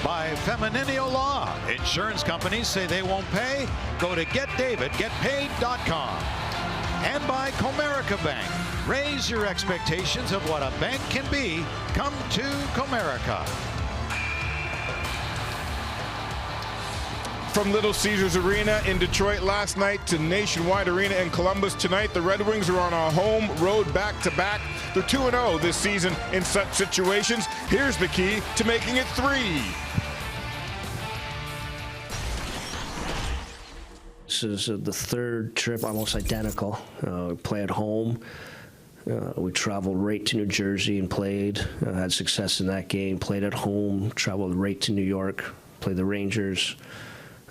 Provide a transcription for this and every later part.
by Femininio Law. Insurance companies say they won't pay? Go to getdavidgetpaid.com. And by Comerica Bank. Raise your expectations of what a bank can be. Come to Comerica. From Little Caesars Arena in Detroit last night to Nationwide Arena in Columbus tonight, the Red Wings are on a home road back-to-back. They're 2-0 this season in such situations. Here's the key to making it 3. This is the third trip, almost identical. We play at home. We traveled right to New Jersey and played. Had success in that game. Played at home. Traveled right to New York. Played the Rangers.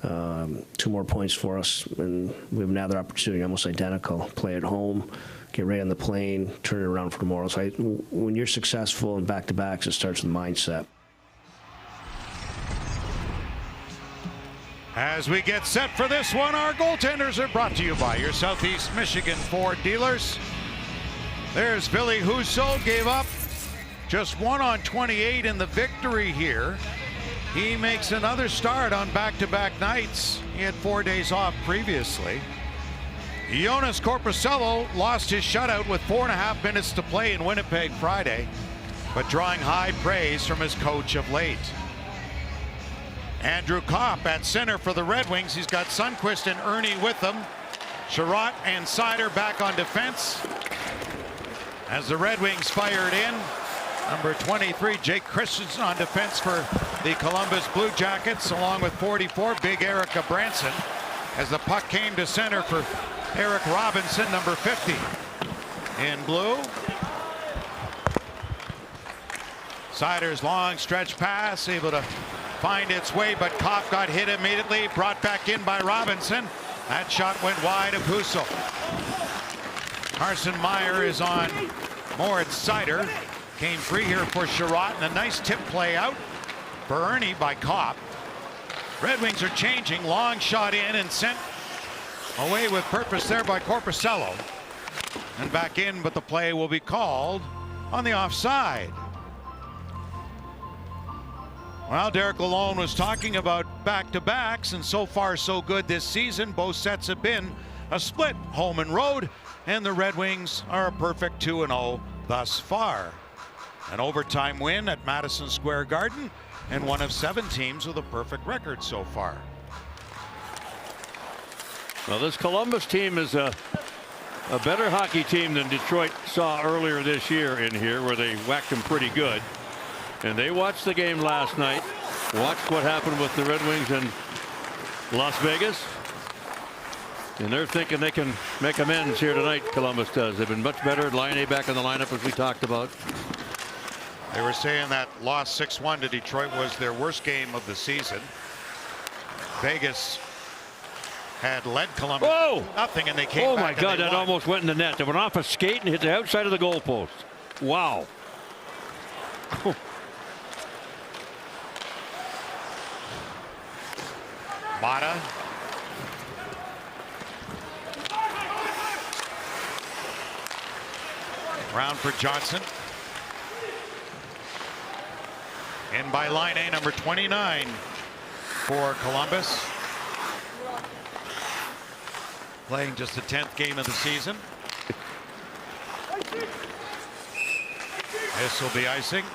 2 more points for us, and we have another opportunity, almost identical. Play at home, get right on the plane, turn it around for tomorrow. So when you're successful in back-to-backs, it starts with mindset. As we get set for this one, our goaltenders are brought to you by your Southeast Michigan Ford dealers. There's Ville Husso, gave up just 1 on 28 in the victory here. He makes another start on back-to-back nights. He had 4 days off previously. Joonas Korpisalo lost his shutout with 4.5 minutes to play in Winnipeg Friday, but drawing high praise from his coach of late. Andrew Kopp at center for the Red Wings. He's got Sundqvist and Ernie with him. Sherratt and Seider back on defense. As the Red Wings fired in, number 23, Jake Christensen on defense for the Columbus Blue Jackets, along with 44, big Erica Branson, as the puck came to center for Eric Robinson, number 50. In blue. Seider's long stretch pass, able to find its way, but Kopp got hit immediately, brought back in by Robinson. That shot went wide of Husso. Carson Meyer is on Moritz Seider. Came free here for Sherratt, and a nice tip play out for Ernie by Kopp. Red Wings are changing. Long shot in and sent away with purpose there by Korpisalo. And back in, but the play will be called on the offside. Well, Derek Lalonde was talking about back-to-backs, and so far so good this season. Both sets have been a split, home and road, and the Red Wings are a perfect 2-0 thus far. An overtime win at Madison Square Garden, and one of 7 teams with a perfect record so far. Well, this Columbus team is a better hockey team than Detroit saw earlier this year in here, where they whacked them pretty good. And they watched the game last night, watched what happened with the Red Wings in Las Vegas, and they're thinking they can make amends here tonight. Columbus does. They've been much better. Line A back in the lineup, as we talked about. They were saying that loss 6-1 to Detroit was their worst game of the season. Vegas had led Columbus nothing, and they came back. Oh my God, that almost went in the net. They went off a skate and hit the outside of the goalpost. Wow. Mata. Round for Johnson. In by line A, number 29 for Columbus. Playing just the 10th game of the season. This will be icing.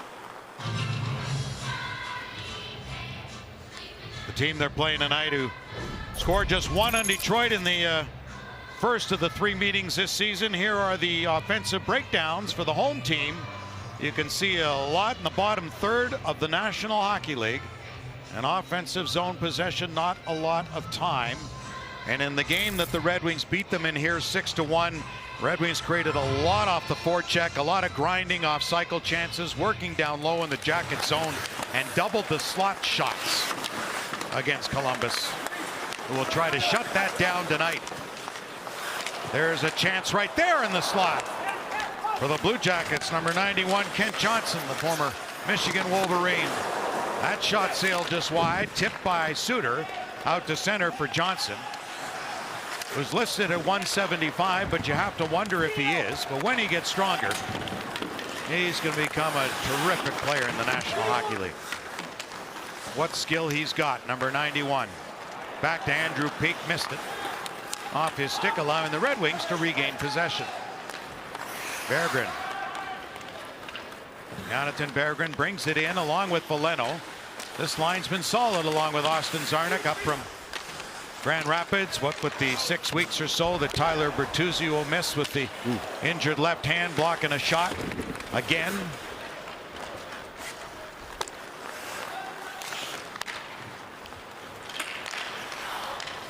The team they're playing tonight, who scored just 1 on Detroit in the first of the 3 meetings this season. Here are the offensive breakdowns for the home team. You can see a lot in the bottom third of the National Hockey League. An offensive zone possession, not a lot of time. And in the game that the Red Wings beat them in here 6-1, Red Wings created a lot off the forecheck, a lot of grinding off cycle chances, working down low in the Jacket zone, and doubled the slot shots against Columbus, who will try to shut that down tonight. There's a chance right there in the slot for the Blue Jackets. Number 91, Kent Johnson, the former Michigan Wolverine. That shot sailed just wide, tipped by Suter, out to center for Johnson. Was listed at 175, but you have to wonder if he is. But when he gets stronger, he's going to become a terrific player in the National Hockey League. what skill he's got. Number 91. Back to Andrew Peeke, missed it. Off his stick, allowing the Red Wings to regain possession. Berggren. Jonathan Berggren brings it in along with Veleno. This line's been solid along with Austin Czarnik up from Grand Rapids. What with the 6 weeks or so that Tyler Bertuzzi will miss with the injured left hand, blocking a shot again.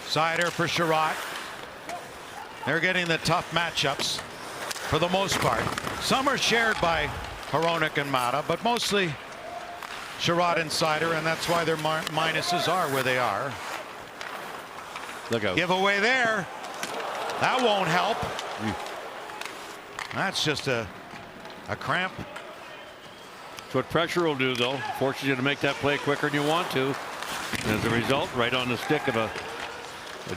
Seider for Sherratt. They're getting the tough matchups for the most part. Some are shared by Hronek and Mata, but mostly Sherratt and Seider, and that's why their minuses are where they are. Look out. Giveaway there. That won't help. That's just a cramp. That's what pressure will do, though. Forces you to make that play quicker than you want to. And as a result, right on the stick of a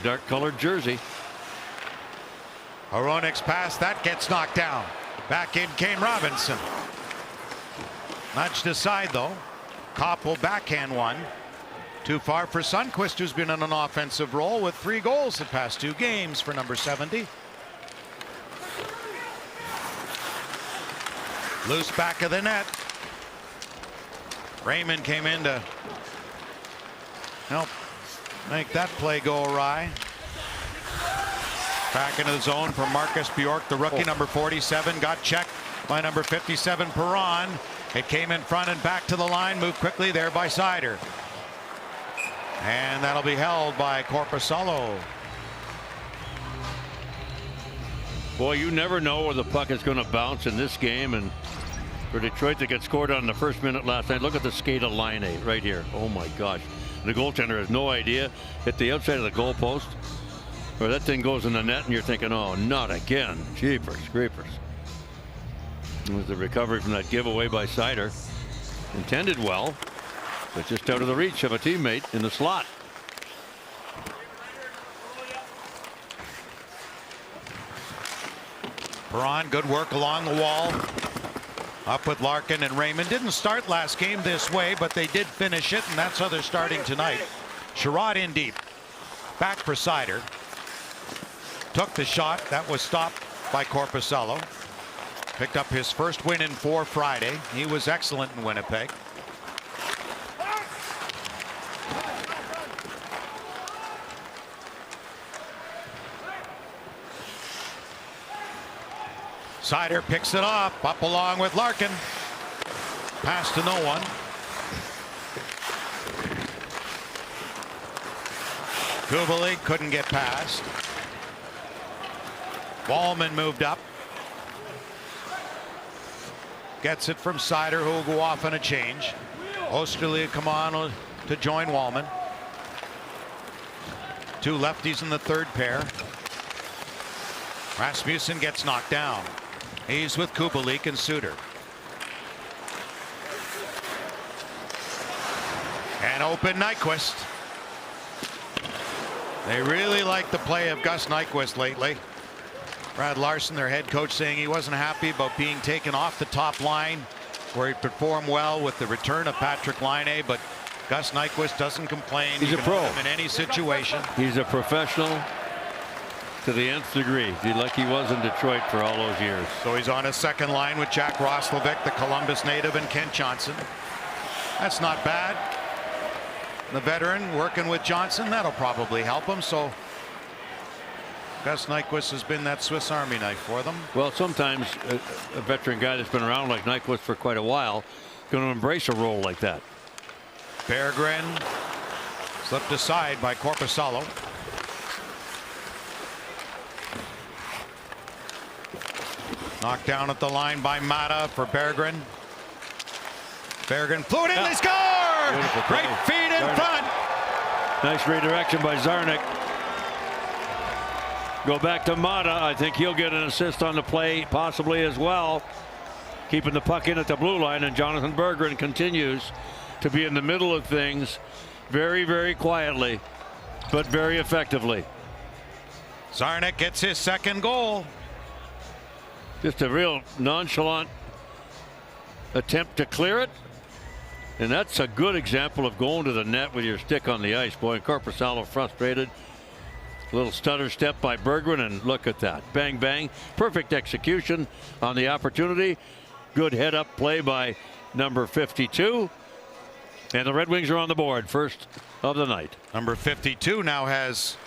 dark colored jersey. Hronek's pass, that gets knocked down. Back in came Robinson. Nudged aside though. Kopp will backhand one. Too far for Sundqvist, who's been in an offensive role with 3 goals the past 2 games for number 70. Loose back of the net. Raymond came in to help make that play go awry. Back into the zone for Marcus Bjork, the rookie, number 47. Got checked by number 57, Perron. It came in front and back to the line. Moved quickly there by Seider. And that'll be held by Korpisalo. Boy, you never know where the puck is going to bounce in this game. And for Detroit to get scored on the first minute last night, look at the skate of line 8 right here. Oh my gosh. The goaltender has no idea. Hit the outside of the goalpost. Or that thing goes in the net and you're thinking, oh, not again. Jeepers creepers. It was the recovery from that giveaway by Seider. Intended well, but just out of the reach of a teammate in the slot. Perron, good work along the wall. Up with Larkin and Raymond. Didn't start last game this way, but they did finish it, and that's how they're starting tonight. Sherratt in deep. Back for Seider. Took the shot. That was stopped by Korpisalo. Picked up his first win in 4 Friday. He was excellent in Winnipeg. Seider picks it up along with Larkin. Pass to no one. Kubalik couldn't get past. Walman moved up. Gets it from Seider, who will go off on a change. Osterley come on to join Walman. 2 lefties in the third pair. Rasmussen gets knocked down. He's with Kubalik and Suter. And open Nyquist. They really like the play of Gus Nyquist lately. Brad Larson, their head coach, saying he wasn't happy about being taken off the top line where he performed well with the return of Patrick Laine, but Gus Nyquist doesn't complain. He's a pro in any situation. He's a professional to the nth degree, like he was in Detroit for all those years. So he's on his second line with Jack Roslovic, the Columbus native, and Kent Johnson. That's not bad. The veteran working with Johnson, that'll probably help him. So Gus Nyquist has been that Swiss Army knife for them. Well, sometimes a veteran guy that's been around like Nyquist for quite a while going to embrace a role like that. Berggren slipped aside by Korpisalo. Knocked down at the line by Mata for Berggren. Berggren flew it in, they score! Great feed in front. Nice redirection by Czarnik. Go back to Mata. I think he'll get an assist on the play possibly as well. Keeping the puck in at the blue line, and Jonathan Berggren continues to be in the middle of things very, very quietly, but very effectively. Czarnik gets his second goal. Just a real nonchalant attempt to clear it. And that's a good example of going to the net with your stick on the ice, boy. And Korpisalo frustrated. Little stutter step by Berggren, and look at that. Bang, bang. Perfect execution on the opportunity. Good head-up play by number 52. And the Red Wings are on the board, first of the night. Number 52 now has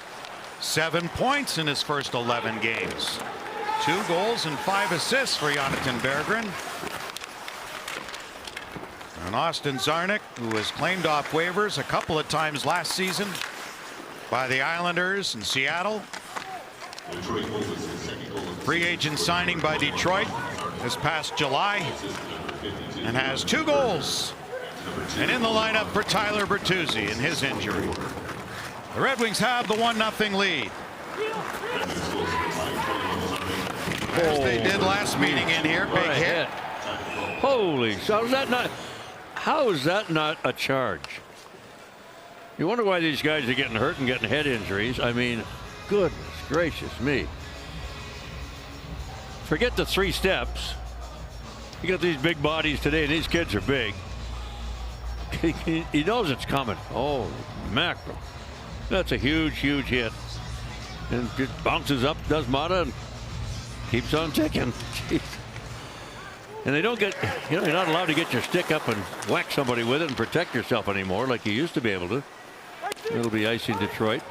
7 points in his first 11 games. 2 goals and 5 assists for Jonathan Berggren. And Austin Czarnik, who was claimed off waivers a couple of times last season by the Islanders in Seattle. Free agent signing by Detroit this past July, and has 2 goals. And in the lineup for Tyler Bertuzzi in his injury. The Red Wings have the 1-0 lead. As they did last meeting in here, big hit. Holy, so how is that not a charge? You wonder why these guys are getting hurt and getting head injuries. I mean, goodness gracious me. Forget the 3 steps. You got these big bodies today, and these kids are big. He knows it's coming. Oh, mackerel. That's a huge, huge hit. And just bounces up, does Mata, and keeps on ticking. Jeez. And they don't get, you're not allowed to get your stick up and whack somebody with it and protect yourself anymore like you used to be able to. It'll be icy in Detroit.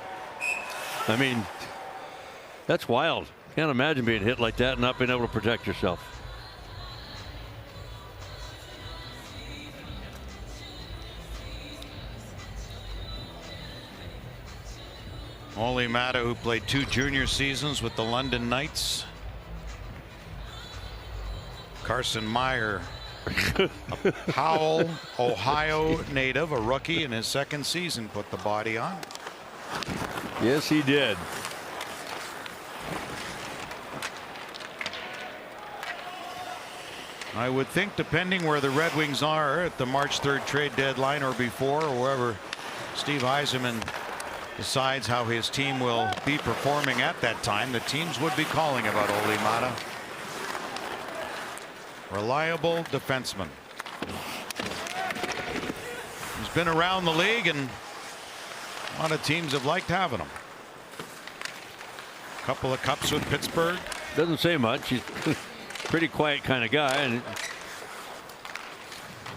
I mean, that's wild. Can't imagine being hit like that and not being able to protect yourself. Olli Mata, who played 2 junior seasons with the London Knights. Carson Meyer, a Powell, Ohio native, a rookie in his 2nd season, put the body on. Yes, he did. I would think, depending where the Red Wings are at the March 3rd trade deadline or before, or wherever Steve Yzerman decides how his team will be performing at that time, the teams would be calling about Olli Mata. Reliable defenseman. He's been around the league, and a lot of teams have liked having him. A couple of cups with Pittsburgh. Doesn't say much. He's a pretty quiet kind of guy, and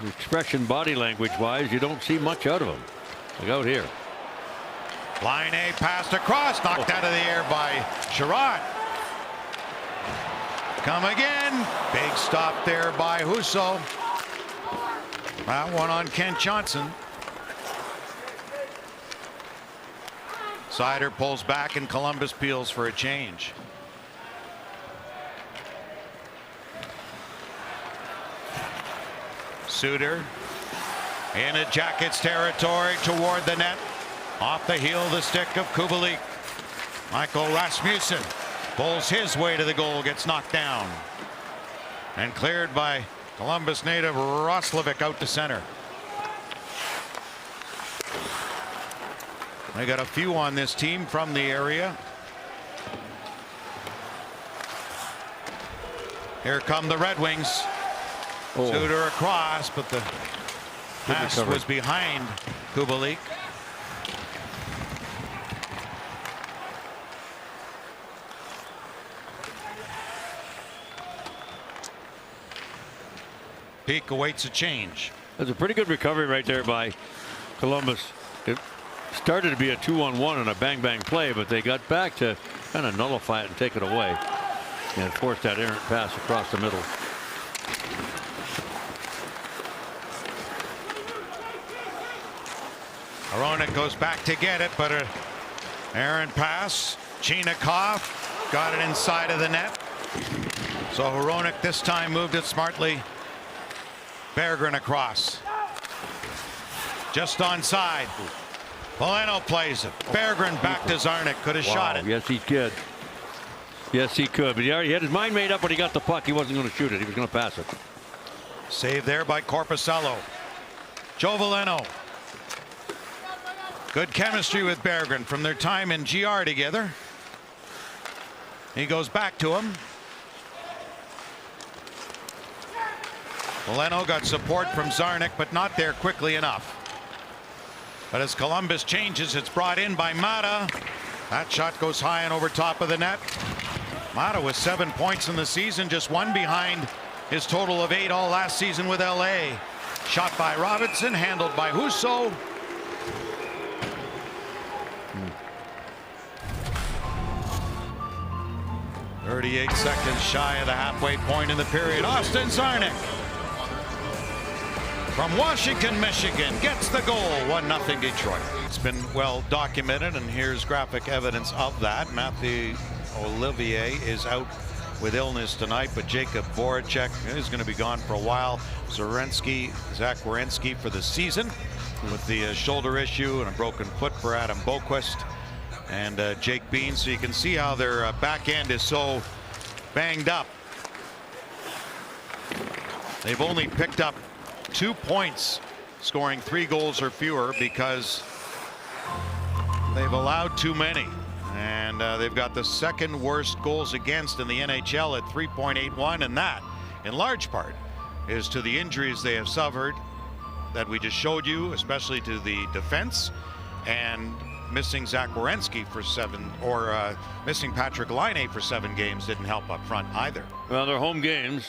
expression body language wise, you don't see much out of him. Like out here. Line A passed across, knocked out of the air by Sherratt. Come again. Big stop there by Husso. That one on Kent Johnson. Seider pulls back and Columbus peels for a change. Suter in a Jackets territory toward the net. Off the heel of the stick of Kubalik. Michael Rasmussen pulls his way to the goal, gets knocked down. And cleared by Columbus native Roslovic out to center. They got a few on this team from the area. Here come the Red Wings. Oh. Suter across, but the pass was behind Kubalik. Peak awaits a change. That's a pretty good recovery right there by Columbus. It started to be a 2-on-1 and a bang-bang play, but they got back to kind of nullify it and take it away and force that errant pass across the middle. Hronek goes back to get it, but an errant pass. Chinakhov got it inside of the net. So Hronek this time moved it smartly. Berggren across. Just onside. Polino plays it. Berggren back to Czarnik. Could have shot it. Yes, he could. Yes, he could. But he already had his mind made up when he got the puck. He wasn't going to shoot it. He was going to pass it. Save there by Korpisalo. Joe Veleno. Good chemistry with Berggren from their time in GR together. He goes back to him. Leno got support from Zarnik, but not there quickly enough. But as Columbus changes, it's brought in by Mata. That shot goes high and over top of the net. Mata with 7 points in the season, just one behind his total of 8 all last season with LA. Shot by Robinson, handled by Husso. Hmm. 38 seconds shy of the halfway point in the period. Austin Czarnik from Washington, Michigan gets the goal. 1-0 Detroit. It's been well documented, and here's graphic evidence of that. Matthew Olivier is out with illness tonight, but Jacob Voracek is going to be gone for a while. Zach Werenski for the season with the shoulder issue, and a broken foot for Adam Boqvist and Jake Bean. So you can see how their back end is so banged up. They've only picked up 2 points, scoring 3 goals or fewer, because they've allowed too many. And they've got the second worst goals against in the NHL at 3.81, and that in large part is to the injuries they have suffered that we just showed you, especially to the defense, and missing Zach Werenski for 7, or missing Patrick Laine for 7 games didn't help up front either. Well, their home games,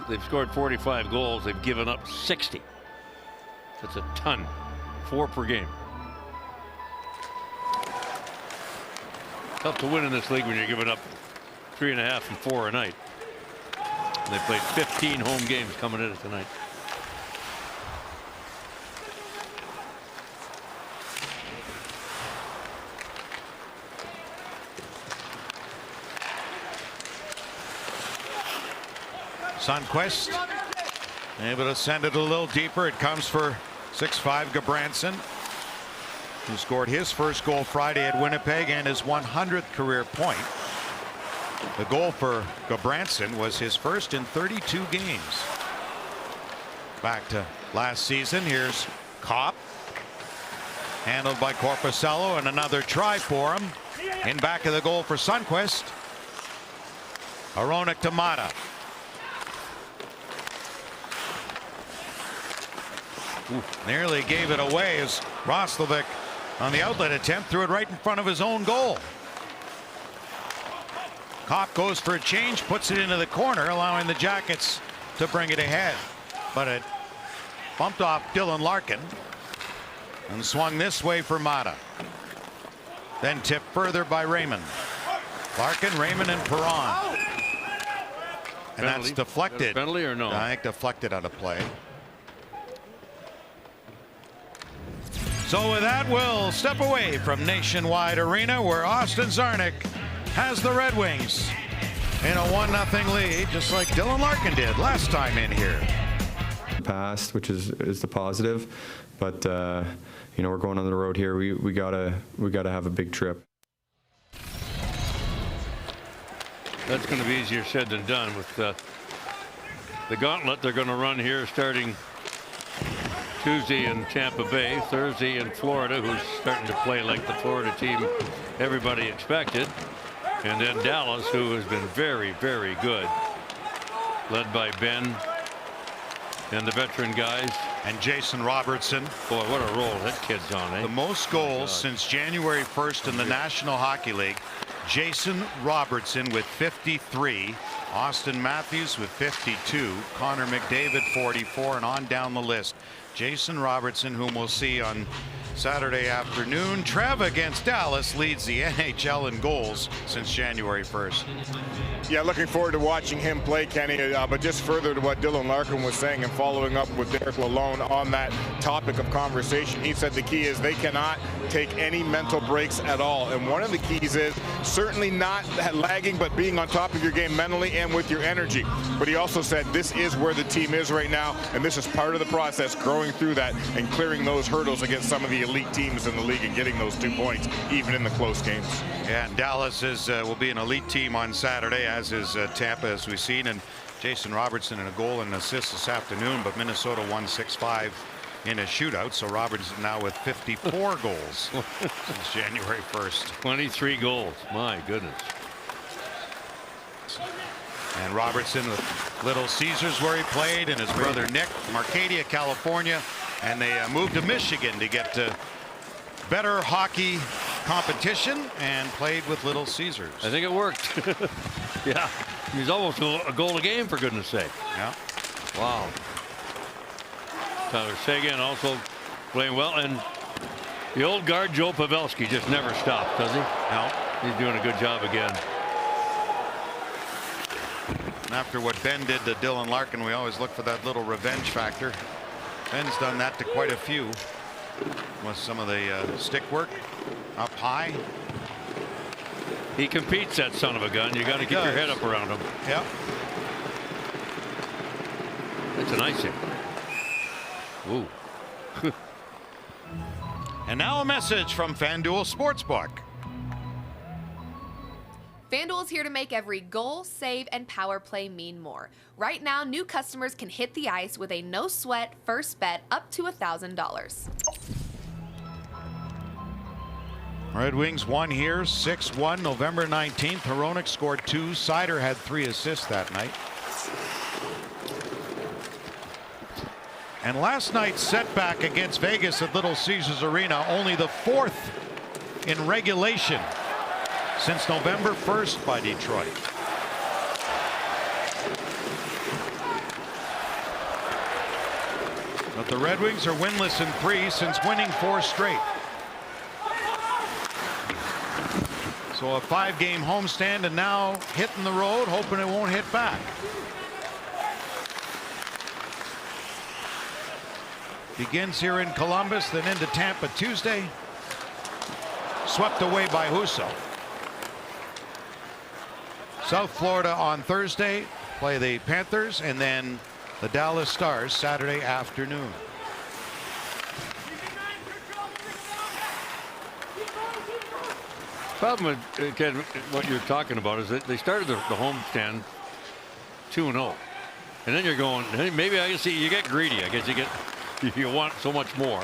they've scored 45 goals. They've given up 60. That's a ton. 4 per game. Tough to win in this league when you're giving up 3.5 and 4 a night. They played 15 home games coming in tonight. Sundqvist able to send it a little deeper. It comes for 6'5" Gudbranson, who scored his first goal Friday at Winnipeg and his 100th career point. The goal for Gudbranson was his first in 32 games. Back to last season. Here's Kopp, handled by Korpisalo, and another try for him. In back of the goal for Sundqvist. Hronek to Mata. Nearly gave it away as Roslovic on the outlet attempt threw it right in front of his own goal. Kopp goes for a change, puts it into the corner, allowing the Jackets to bring it ahead. But it bumped off Dylan Larkin and swung this way for Mata. Then tipped further by Raymond. Larkin, Raymond, and Perron. And that's deflected. Penalty or no? I think deflected out of play. So with that, we'll step away from Nationwide Arena, where Austin Czarnik has the Red Wings in a 1-0 lead, just like Dylan Larkin did last time in here. Past, which is the positive, but you know, we're going on the road here. We gotta have a big trip. That's going to be easier said than done with the gauntlet they're going to run here starting Tuesday in Tampa Bay, Thursday in Florida, who's starting to play like the Florida team everybody expected, and then Dallas, who has been very, very good, led by Ben and the veteran guys. And Jason Robertson. Boy, what a roll that kid's on, eh? The most goals since January 1st in the National Hockey League. Jason Robertson with 53. Austin Matthews with 52. Connor McDavid 44, and on down the list. Jason Robertson, whom we'll see on Saturday afternoon. Trev against Dallas leads the NHL in goals since January 1st. Yeah, looking forward to watching him play, Kenny. But just further to what Dylan Larkin was saying and following up with Derek Lalonde on that topic of conversation, he said the key is they cannot take any mental breaks at all. And one of the keys is certainly not lagging, but being on top of your game mentally and with your energy. But he also said this is where the team is right now, and this is part of the process, growing through that and clearing those hurdles against some of the elite teams in the league and getting those 2 points, even in the close games. Yeah, and Dallas will be an elite team on Saturday, as is Tampa, as we've seen. And Jason Robertson in a goal and an assist this afternoon, but Minnesota won 6-5 in a shootout. So Robertson now with 54 goals since January 1st. 23 goals. My goodness. And Robertson with Little Caesars where he played, and his brother Nick, from Arcadia, California, and they moved to Michigan to get better hockey competition and played with Little Caesars. I think it worked. Yeah, he's almost a goal a game, for goodness sake. Yeah. Wow. Tyler Seguin also playing well, and the old guard Joe Pavelski just never stops, does he? No. He's doing a good job again. And after what Ben did to Dylan Larkin, we always look for that little revenge factor. Ben's done that to quite a few with some of the stick work up high. He competes, that son of a gun. You got to keep your head up around him. Yep. It's an icing. Ooh. And now a message from FanDuel Sportsbook. FanDuel is here to make every goal, save, and power play mean more. Right now, new customers can hit the ice with a no-sweat first bet up to $1,000. Red Wings won here 6-1 November 19th. Hronek scored 2. Seider had 3 assists that night. And last night's setback against Vegas at Little Caesars Arena, only the 4th in regulation since November 1st by Detroit. But the Red Wings are winless in 3 since winning 4 straight. So a 5-game homestand, and now hitting the road, hoping it won't hit back. Begins here in Columbus, then into Tampa Tuesday. Swept away by Husso. South Florida on Thursday, play the Panthers, and then the Dallas Stars Saturday afternoon. Problem with Ken, what you're talking about is that they started the homestand 2-0, and then you're going, hey, maybe I can see you get greedy. I guess you want so much more.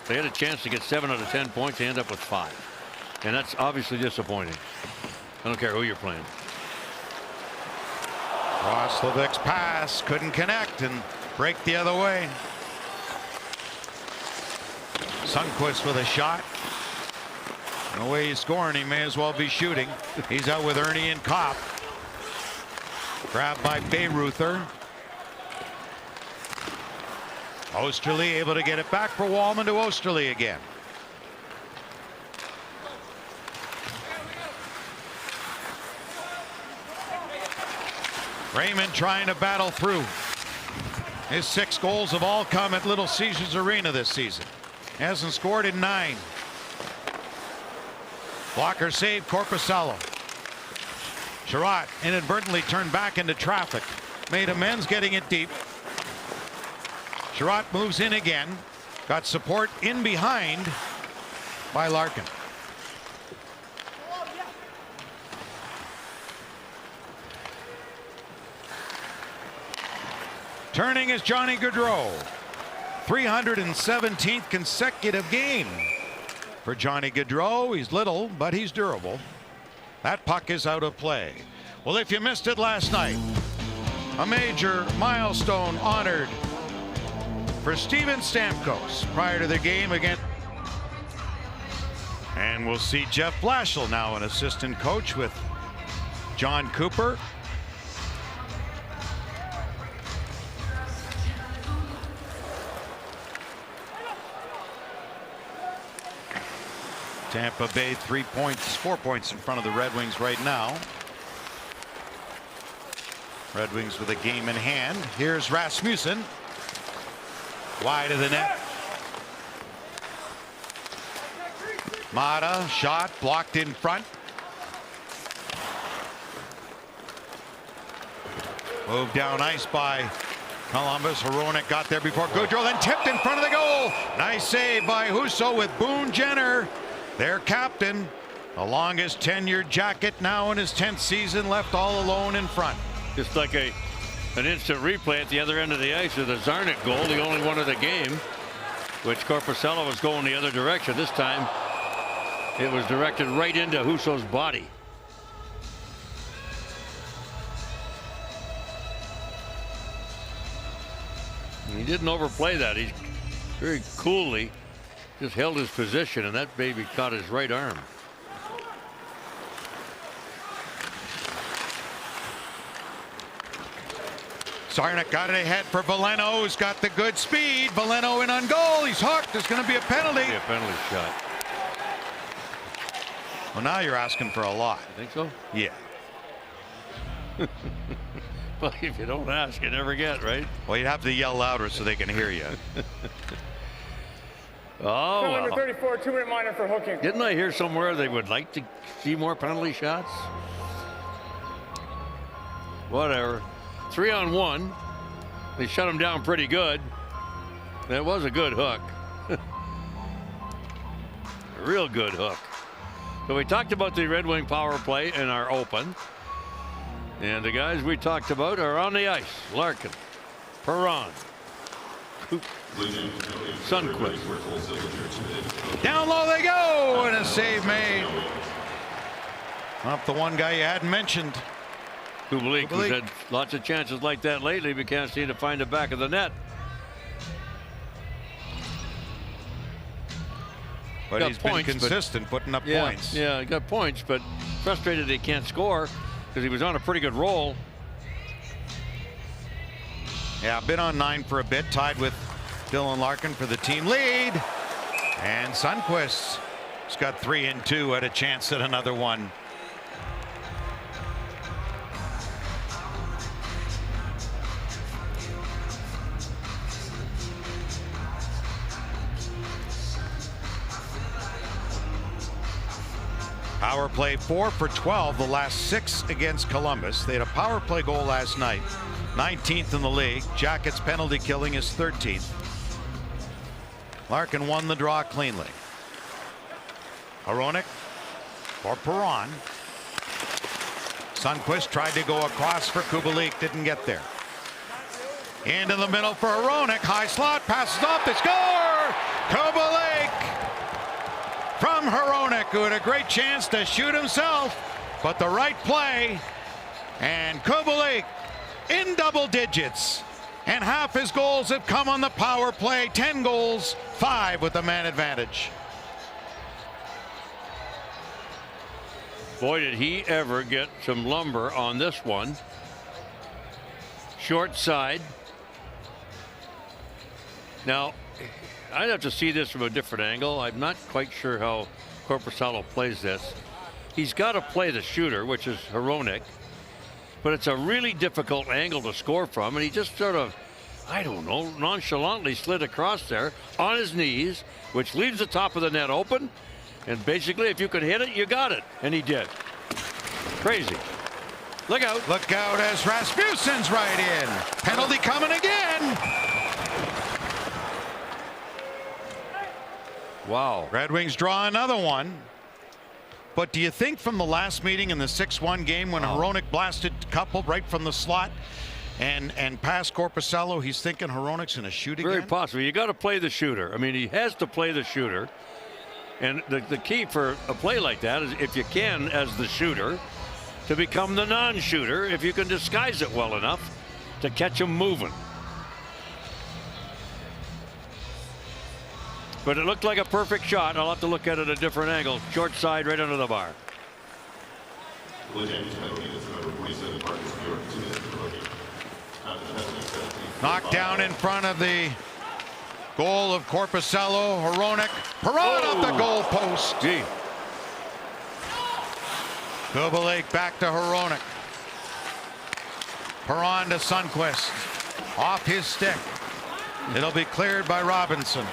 They had a chance to get 7 out of 10 points. They end up with 5, and that's obviously disappointing. I don't care who you're playing. Roslovic's pass couldn't connect and break the other way. Sundqvist with a shot. No way he's scoring. He may as well be shooting. He's out with Ernie and Kopp. Grabbed by Bayreuther. Osterley able to get it back for Wallman to Osterley again. Raymond trying to battle through. His 6 goals have all come at Little Caesars Arena this season. Hasn't scored in 9. Blocker save, Korpisalo. Sherratt inadvertently turned back into traffic. Made amends getting it deep. Sherratt moves in again. Got support in behind by Larkin. Turning is Johnny Gaudreau. 317th consecutive game for Johnny Gaudreau. He's little, but he's durable. That puck is out of play. Well, if you missed it last night, a major milestone honored for Steven Stamkos prior to the game again. And we'll see Jeff Blashill now an assistant coach with John Cooper. Tampa Bay 4 points in front of the Red Wings right now. Red Wings with a game in hand. Here's Rasmussen. Wide of the net. Mata shot blocked in front. Moved down ice by Columbus. Hronek got there before Gaudreau, then tipped in front of the goal. Nice save by Husso with Boone Jenner, their captain. The longest tenured jacket now in his 10th season, left all alone in front. Just like an instant replay at the other end of the ice of the Zarnik goal, the only one of the game, which Korpisalo was going the other direction. This time it was directed right into Husso's body. He didn't overplay that. He very coolly just held his position, and that baby caught his right arm. Sarnik got it ahead for Veleno, who's got the good speed. Veleno in on goal. He's hooked. There's going to be a penalty. Be a penalty shot. Well, now you're asking for a lot. You think so? Yeah. Well, if you don't ask, you never get, right? Well, you'd have to yell louder so they can hear you. Oh, Number well. 34, 2-minute minor for hooking. Didn't I hear somewhere they would like to see more penalty shots? Whatever. 3-on-1. They shut him down pretty good. That was a good hook. A real good hook. So we talked about the Red Wing power play in our open. And the guys we talked about are on the ice. Larkin, Perron, Sundqvist. Down low they go, and a save made. Up the one guy you hadn't mentioned. Kubalik, who's had lots of chances like that lately, but can't seem to find the back of the net. But Got he's points, been consistent, putting up Yeah, points. yeah, he got points, but frustrated he can't score because he was on a pretty good roll. Yeah, been on 9 for a bit, tied with Dylan Larkin for the team lead. And Sundqvist has got 3 and 2, had a chance at another one. Power play 4 for 12, the last 6 against Columbus. They had a power play goal last night, 19th in the league. Jackets penalty killing is 13th. Larkin won the draw cleanly. Hronek for Perron. Sundqvist tried to go across for Kubalik, didn't get there. Into the middle for Hronek, high slot, passes off, they score! Kubalik! From Hronek, who had a great chance to shoot himself, but the right play, and Kubalik in double digits, and half his goals have come on the power play. 10 goals, 5 with the man advantage. Boy, did he ever get some lumber on this one. Short side. Now, I'd have to see this from a different angle. I'm not quite sure how Korpisalo plays this. He's got to play the shooter, which is Hronek, but it's a really difficult angle to score from, and he just sort of, I don't know, nonchalantly slid across there on his knees, which leaves the top of the net open, and basically if you could hit it, you got it, and he did. Crazy. Look out. Look out as Rasmussen's right in. Penalty coming again. Wow. Red Wings draw another one. But do you think from the last meeting in the 6-1 game when Hronek blasted a couple right from the slot and past Korpisalo, he's thinking Hronek's going to shoot again? Very possible. You got to play the shooter. I mean, he has to play the shooter. And the key for a play like that is, if you can, as the shooter, to become the non-shooter if you can disguise it well enough to catch him moving. But it looked like a perfect shot. I'll have to look at it at a different angle. Short side right under the bar. Knocked down in front of the goal of Korpisalo. Hronek. Perron up the goal post. Gee. Kubalik back to Hronek. Perron to Sundqvist. Off his stick. It'll be cleared by Robinson.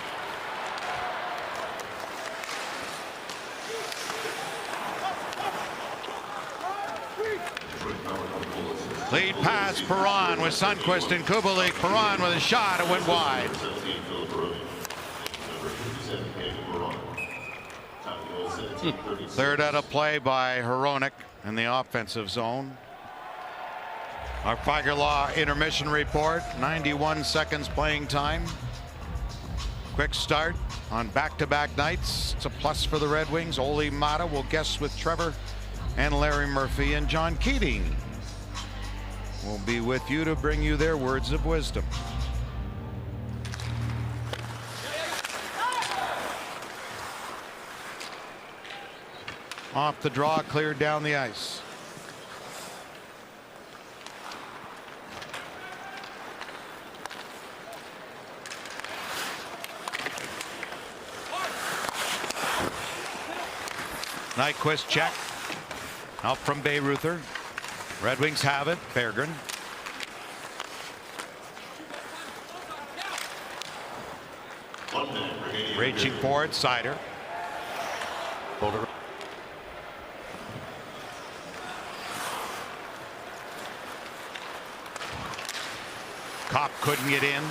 Lead pass, Perron with Sundqvist and Kubalik. Perron with a shot, it went wide. Cleared out of play by Hronek in the offensive zone. Our Tiger Law intermission report, 91 seconds playing time. Quick start on back-to-back nights. It's a plus for the Red Wings. Ole Mata will guest with Trevor and Larry Murphy, and John Keating will be with you to bring you their words of wisdom. Off the draw, cleared down the ice. Nyquist check. Out from Bayreuther. Red Wings have it. Berggren. Reaching for it. Seider. Kopp couldn't get in.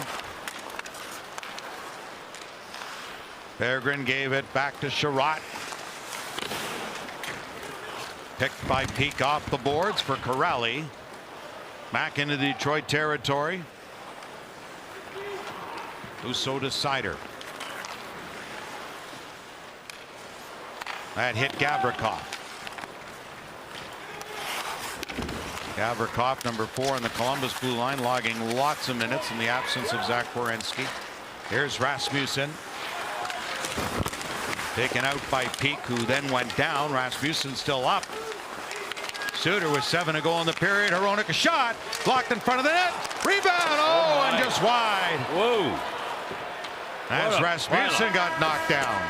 Berggren gave it back to Sherratt. Picked by Peak off the boards for Corrali. Back into Detroit territory. Husso to Seider. That hit Gavrikov. Gavrikov, number 4 in the Columbus blue line, logging lots of minutes in the absence of Zach Werenski. Here's Rasmussen. Taken out by Peak, who then went down. Rasmussen still up. Suter with 7 to go in the period. Hronek a shot. Blocked in front of the net. Rebound. Oh, and just wide. Whoa. As Rasmussen got knocked down.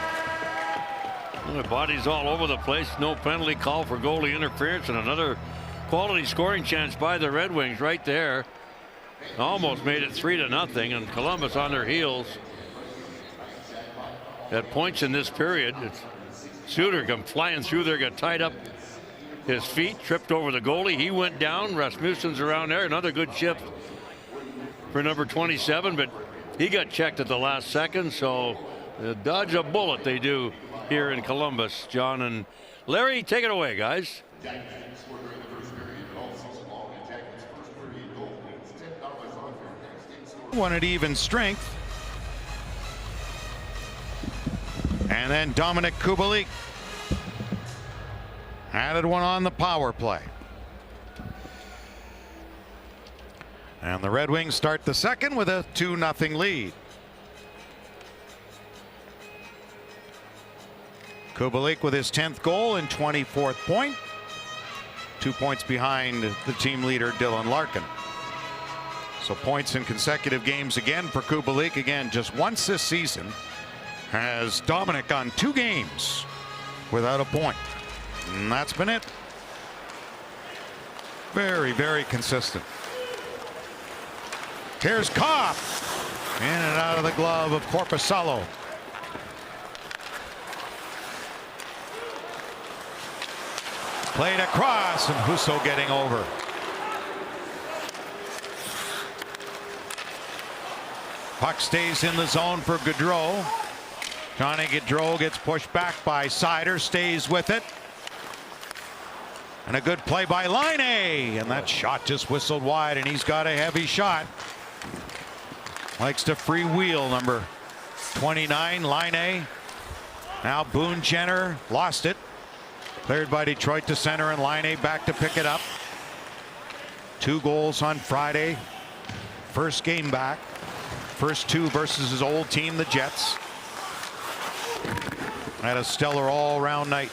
The bodies all over the place. No penalty call for goalie interference, and another quality scoring chance by the Red Wings right there. Almost made it 3-0, and Columbus on their heels at points in this period. Suter come flying through there, got tied up his feet, tripped over the goalie. He went down. Rasmussen's around there. Another good shift for number 27, but he got checked at the last second, so dodge a bullet they do here in Columbus. John and Larry, take it away, guys. One at even strength. And then Dominic Kubalik added one on the power play. And the Red Wings start the second with a 2-0 lead. Kubalik with his 10th goal and 24th point. 2 points behind the team leader Dylan Larkin. So points in consecutive games again for Kubalik. Again, just once this season has Dominic on 2 games without a point. And that's been it. Very, very consistent. Here's Kopp. In and out of the glove of Korpisalo. Played across, and Husso getting over. Puck stays in the zone for Gaudreau. Johnny Gaudreau gets pushed back by Seider, stays with it. And a good play by Laine, and that shot just whistled wide, and he's got a heavy shot. Likes to freewheel, number 29, Laine. Now Boone Jenner lost it. Cleared by Detroit to center, and Laine back to pick it up. 2 goals on Friday. First game back. First 2 versus his old team, the Jets. Had a stellar all-around night.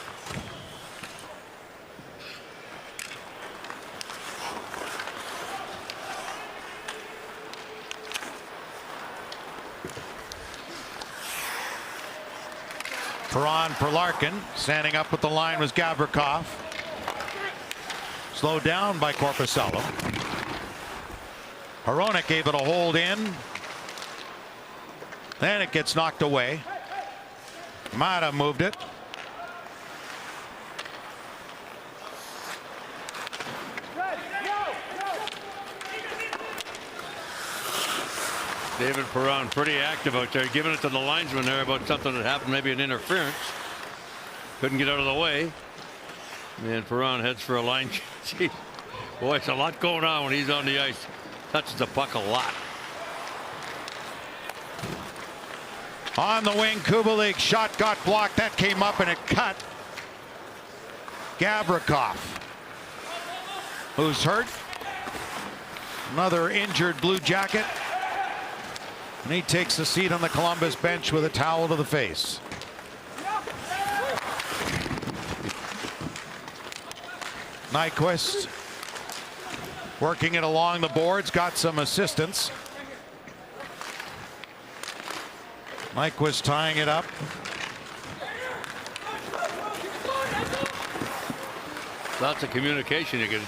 Perron for Larkin. Standing up with the line was Gavrikov. Slowed down by Korpisalo. Hronek gave it a hold in. Then it gets knocked away. Mata moved it. David Perron pretty active out there, giving it to the linesman there about something that happened, maybe an interference. Couldn't get out of the way. And Perron heads for a line change. Boy, it's a lot going on when he's on the ice. Touches the puck a lot. On the wing, Kubalik shot got blocked. That came up and it cut. Gavrikov, who's hurt. Another injured Blue Jacket. And he takes a seat on the Columbus bench with a towel to the face. Nyquist working it along the boards, got some assistance. Nyquist tying it up. Lots of communication. You can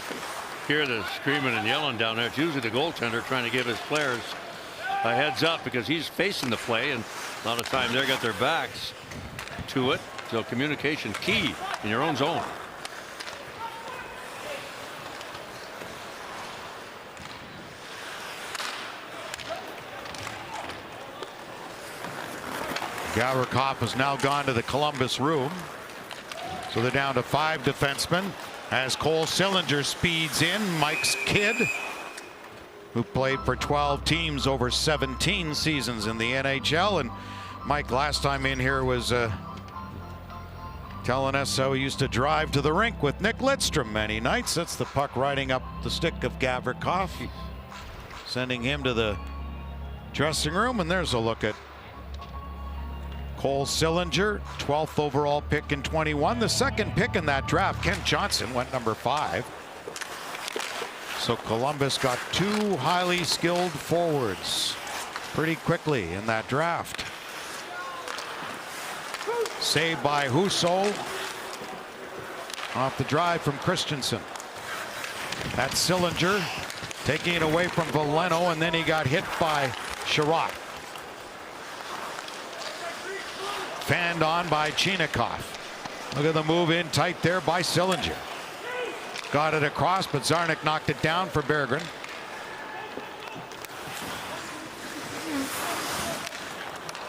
hear the screaming and yelling down there. It's usually the goaltender trying to give his players a heads up because he's facing the play, and a lot of time they got their backs to it. So communication key in your own zone. Gavrikov has now gone to the Columbus room. So they're down to 5 defensemen as Cole Sillinger speeds in. Mike's kid, who played for 12 teams over 17 seasons in the NHL. And Mike, last time in here, was telling us how he used to drive to the rink with Nick Lidstrom many nights. That's the puck riding up the stick of Gavrikov, sending him to the dressing room. And there's a look at Cole Sillinger, 12th overall pick in 21. The second pick in that draft, Kent Johnson, went number 5. So Columbus got 2 highly skilled forwards pretty quickly in that draft. Saved by Husso off the drive from Christensen. That's Sillinger taking it away from Veleno, and then he got hit by Sherratt. Fanned on by Chinakhov. Look at the move in tight there by Sillinger. Got it across, but Zarnik knocked it down for Berggren.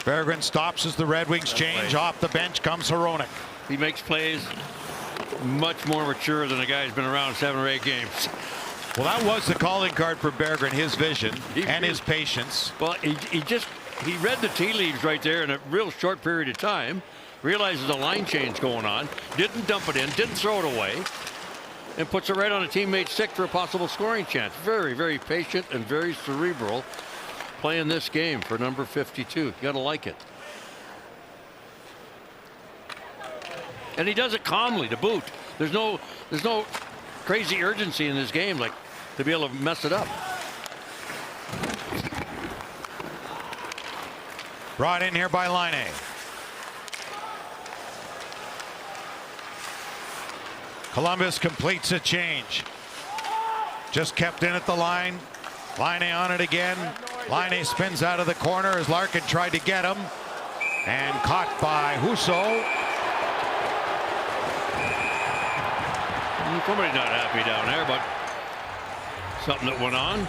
Berggren stops as the Red Wings change. Off the bench comes Hronek. He makes plays much more mature than a guy who's been around 7 or 8 games. Well, that was the calling card for Berggren, his vision and his patience. Well, he read the tea leaves right there in a real short period of time. Realizes a line change going on. Didn't dump it in. Didn't throw it away. And puts it right on a teammate's stick for a possible scoring chance. Very, very patient and very cerebral playing this game for number 52. You gotta like it. And he does it calmly to boot. There's no crazy urgency in this game, like to be able to mess it up. Brought in here by Laine. Columbus completes a change. Just kept in at the line. Laine on it again. Laine spins out of the corner as Larkin tried to get him. And caught by Husso. Somebody's not happy down there, but something that went on.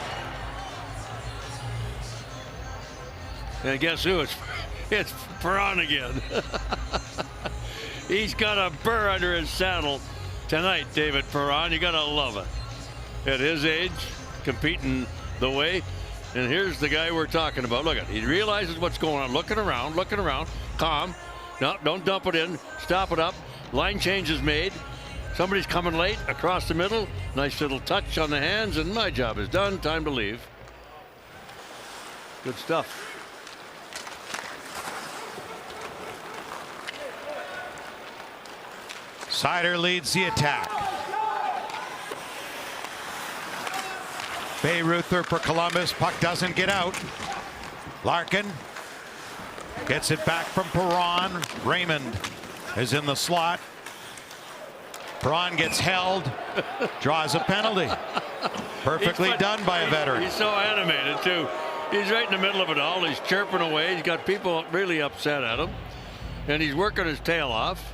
And guess who? It's Perron again. He's got a burr under his saddle tonight, David Perron. You gotta love it. At his age, competing the way. And here's the guy we're talking about. Look at it. He realizes what's going on. Looking around, calm. No, don't dump it in. Stop it up. Line change is made. Somebody's coming late across the middle. Nice little touch on the hands, and my job is done. Time to leave. Good stuff. Seider leads the attack. Bayreuther for Columbus. Puck doesn't get out. Larkin gets it back from Perron. Raymond is in the slot. Perron gets held, draws a penalty. Perfectly done by a veteran. He's so animated too. He's right in the middle of it all. He's chirping away. He's got people really upset at him, and he's working his tail off.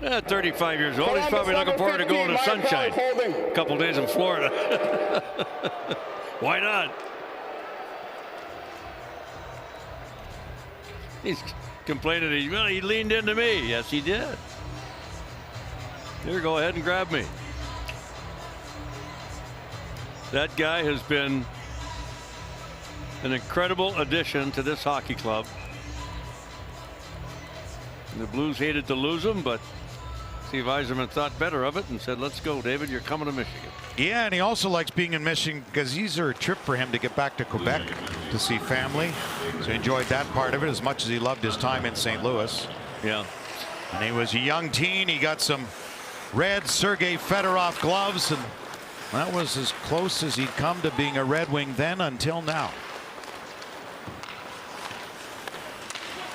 35 years old. He's probably looking forward to going to sunshine. A couple days in Florida. Why not? He's complaining. He leaned into me. Yes, he did. Here, go ahead and grab me. That guy has been an incredible addition to this hockey club. And the Blues hated to lose him, but Steve Yzerman thought better of it and said, let's go, David, you're coming to Michigan. Yeah, and he also likes being in Michigan because these are a trip for him to get back to Quebec to see family. So he enjoyed that part of it as much as he loved his time in St. Louis. Yeah. And he was a young teen. He got some red Sergei Fedorov gloves, and that was as close as he'd come to being a Red Wing then until now.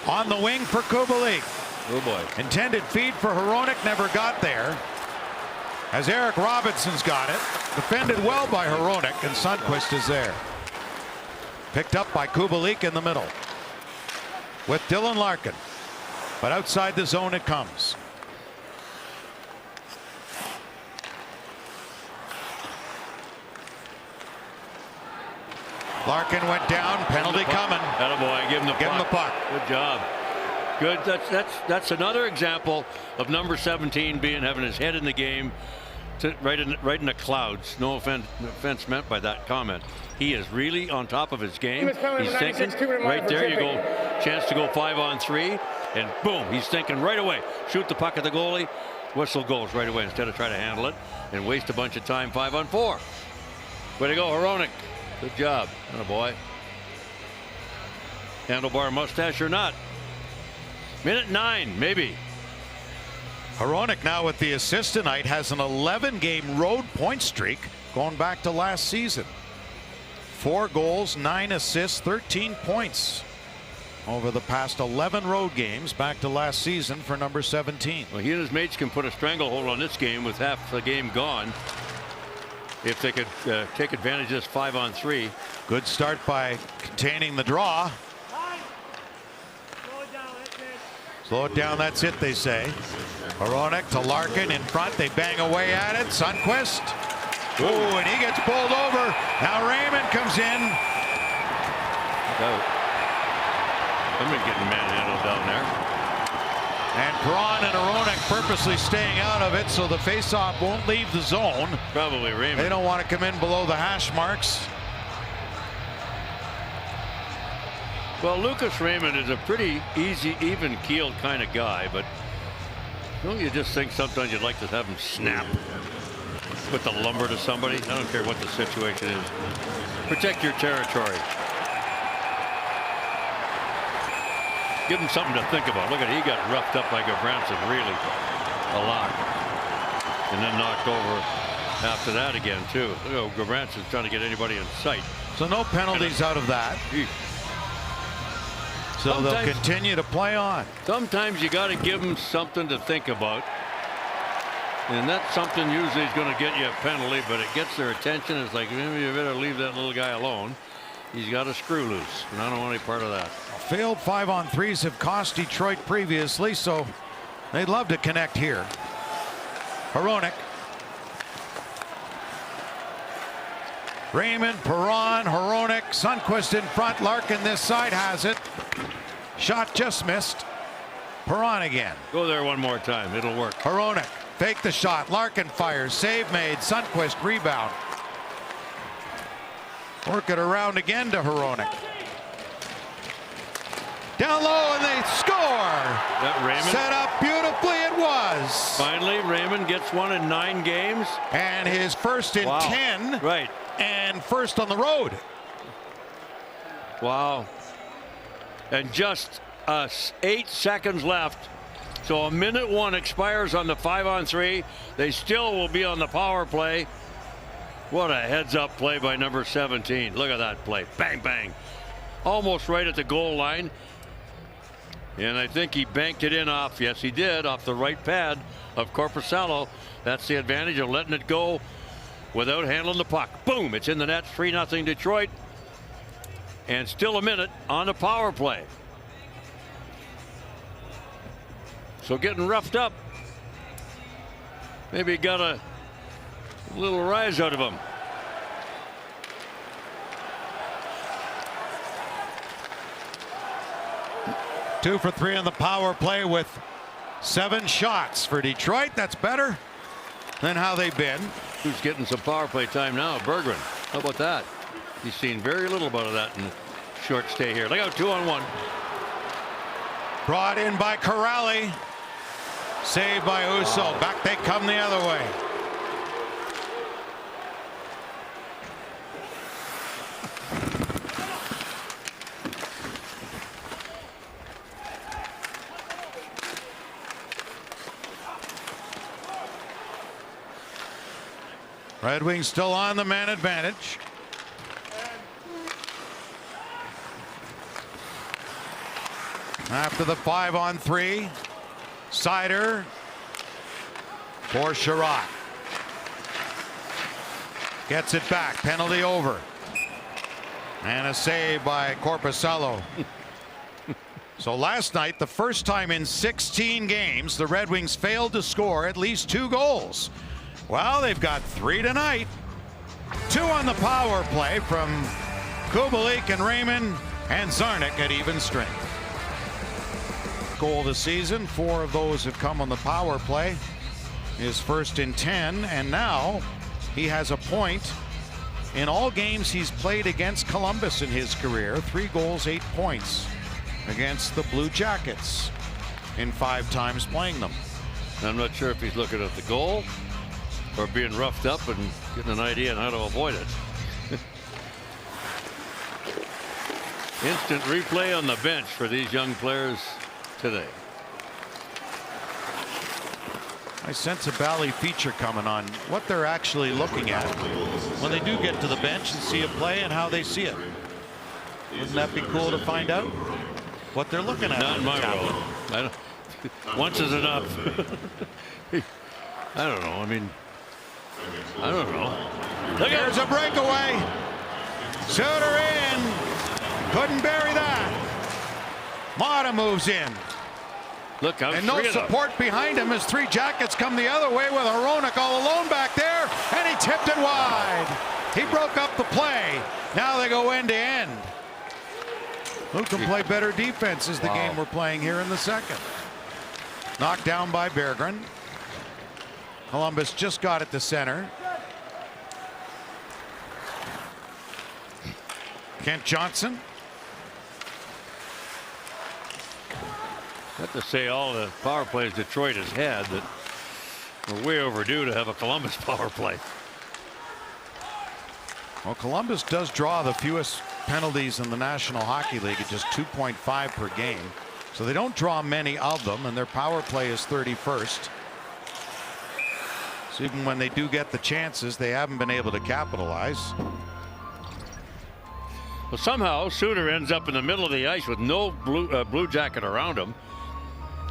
On the wing for Kubalik. Oh boy. Intended feed for Hronek, never got there. As Eric Robinson's got it. Defended well by Hronek, and Sundqvist is there. Picked up by Kubalik in the middle. With Dylan Larkin. But outside the zone it comes. Larkin went down, penalty coming. Attaboy, give him the puck. Good job. Good. That's another example of number 17 having his head in the game, right in the clouds. No offense meant by that comment. He is really on top of his game. He's thinking right there. You go chance to go 5-on-3, and boom, he's thinking right away. Shoot the puck at the goalie. Whistle goes right away instead of trying to handle it and waste a bunch of time 5-on-4. Way to go, Hronek. Good job. Attaboy. Handlebar mustache or not. Minute 9, maybe. Hronek now with the assist tonight has an 11-game road point streak going back to last season. 4 goals, 9 assists, 13 points over the past 11 road games back to last season for number 17. Well, he and his mates can put a stranglehold on this game with half the game gone. If they could take advantage of this 5-on-3. Good start by containing the draw. Slow it down, that's it, they say. Hronek to Larkin in front. They bang away at it. Sundqvist. Oh, and he gets pulled over. Now Raymond comes in. Somebody's getting manhandled down there. And Perron and Hronek purposely staying out of it so the faceoff won't leave the zone. Probably Raymond. They don't want to come in below the hash marks. Well, Lucas Raymond is a pretty easy, even-keeled kind of guy, but don't you just think sometimes you'd like to have him snap with the lumber to somebody? I don't care what the situation is. Protect your territory. Give him something to think about. Look at, he got roughed up by Gudbranson really a lot, and then knocked over after that again too. Look how Gudbranson's trying to get anybody in sight. So no penalties out of that. So they'll continue to play on. Sometimes you got to give them something to think about, and that's something usually is going to get you a penalty, but it gets their attention. It's like, maybe you better leave that little guy alone. He's got a screw loose, and I don't want any part of that. Failed 5-on-3s have cost Detroit previously, so they'd love to connect here. Hronek. Raymond, Perron, Hronek, Sundqvist in front. Larkin this side has it. Shot just missed. Perron again. Go there one more time. It'll work. Hronek fake the shot. Larkin fires. Save made. Sundqvist rebound. Work it around again to Hronek. Down low and they score. That Raymond set up beautifully. It was. Finally, Raymond gets one in 9 games. And his first in 10. Right. And first on the road. Wow. And just 8 seconds left. So a minute 1 expires on the 5-on-3. They still will be on the power play. What a heads-up play by number 17. Look at that play. Bang, bang. Almost right at the goal line. And I think he banked it in off, yes he did, off the right pad of Korpisalo. That's the advantage of letting it go without handling the puck. Boom, it's in the net, 3-0 Detroit. And still a minute on the power play. So getting roughed up. Maybe got a little rise out of him. Two for 3 on the power play with 7 shots for Detroit. That's better than how they've been. Who's getting some power play time now? Berggren. How about that? He's seen very little about that in the short stay here. Look out, 2-on-1. Brought in by Corrali. Saved by Husso. Back they come the other way. Red Wings still on the man advantage. After the 5-on-3, Seider for Sherratt. Gets it back, penalty over. And a save by Korpisalo. So last night, the first time in 16 games, the Red Wings failed to score at least 2 goals. Well, they've got 3 tonight. 2 on the power play from Kubalik and Raymond, and Zarnik at even strength. Goal of the season, 4 of those have come on the power play. His first in 10, and now he has a point in all games he's played against Columbus in his career. 3 goals, 8 points against the Blue Jackets in 5 times playing them. I'm not sure if he's looking at the goal or being roughed up and getting an idea on how to avoid it. Instant replay on the bench for these young players today. I sense a Bally feature coming on what they're actually looking at when they do get to the bench and see a play and how they see it. Wouldn't that be cool to find out what they're looking at? Not in my world. Once is enough. I don't know. I mean, I don't know. Look There's a breakaway. Suter in. Couldn't bury that. Mata moves in. Look, and no support behind him as 3 Jackets come the other way with Hronek all alone back there, and he tipped it wide. He broke up the play. Now they go end to end. Who can play better defense is the game we're playing here in the second. Knocked down by Berggren. Columbus just got it to center. Kent Johnson. Not to say all the power plays Detroit has had that we're way overdue to have a Columbus power play. Well, Columbus does draw the fewest penalties in the National Hockey League at just 2.5 per game. So they don't draw many of them, and their power play is 31st. So even when they do get the chances, they haven't been able to capitalize. Well, somehow Suter ends up in the middle of the ice with no Blue Jacket around him.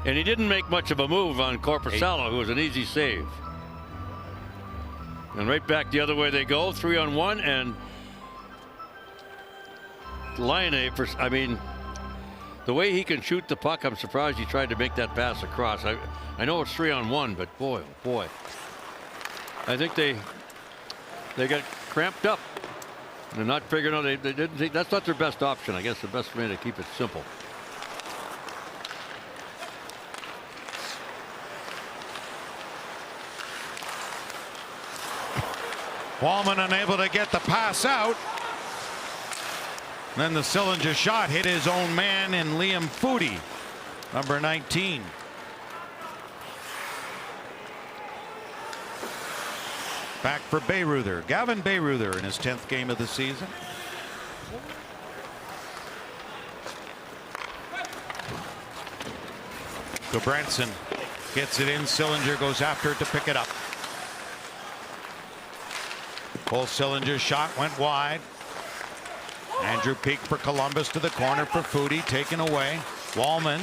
And he didn't make much of a move on Korpisalo, who was an easy save. And right back the other way they go, 3-on-1, and Laine, I mean, the way he can shoot the puck, I'm surprised he tried to make that pass across. I know it's 3-on-1, but boy, oh boy. I think they got cramped up. They're not figuring out, they didn't think that's not their best option. I guess the best way to keep it simple. Walman unable to get the pass out. Then the Sillinger shot hit his own man in Liam Foudy, number 19. Back for Bayreuther. Gavin Bayreuther in his 10th game of the season. Gudbranson gets it in. Sillinger goes after it to pick it up. Cole Sillinger's shot went wide. Andrew Peeke for Columbus to the corner for Foudy, taken away. Walman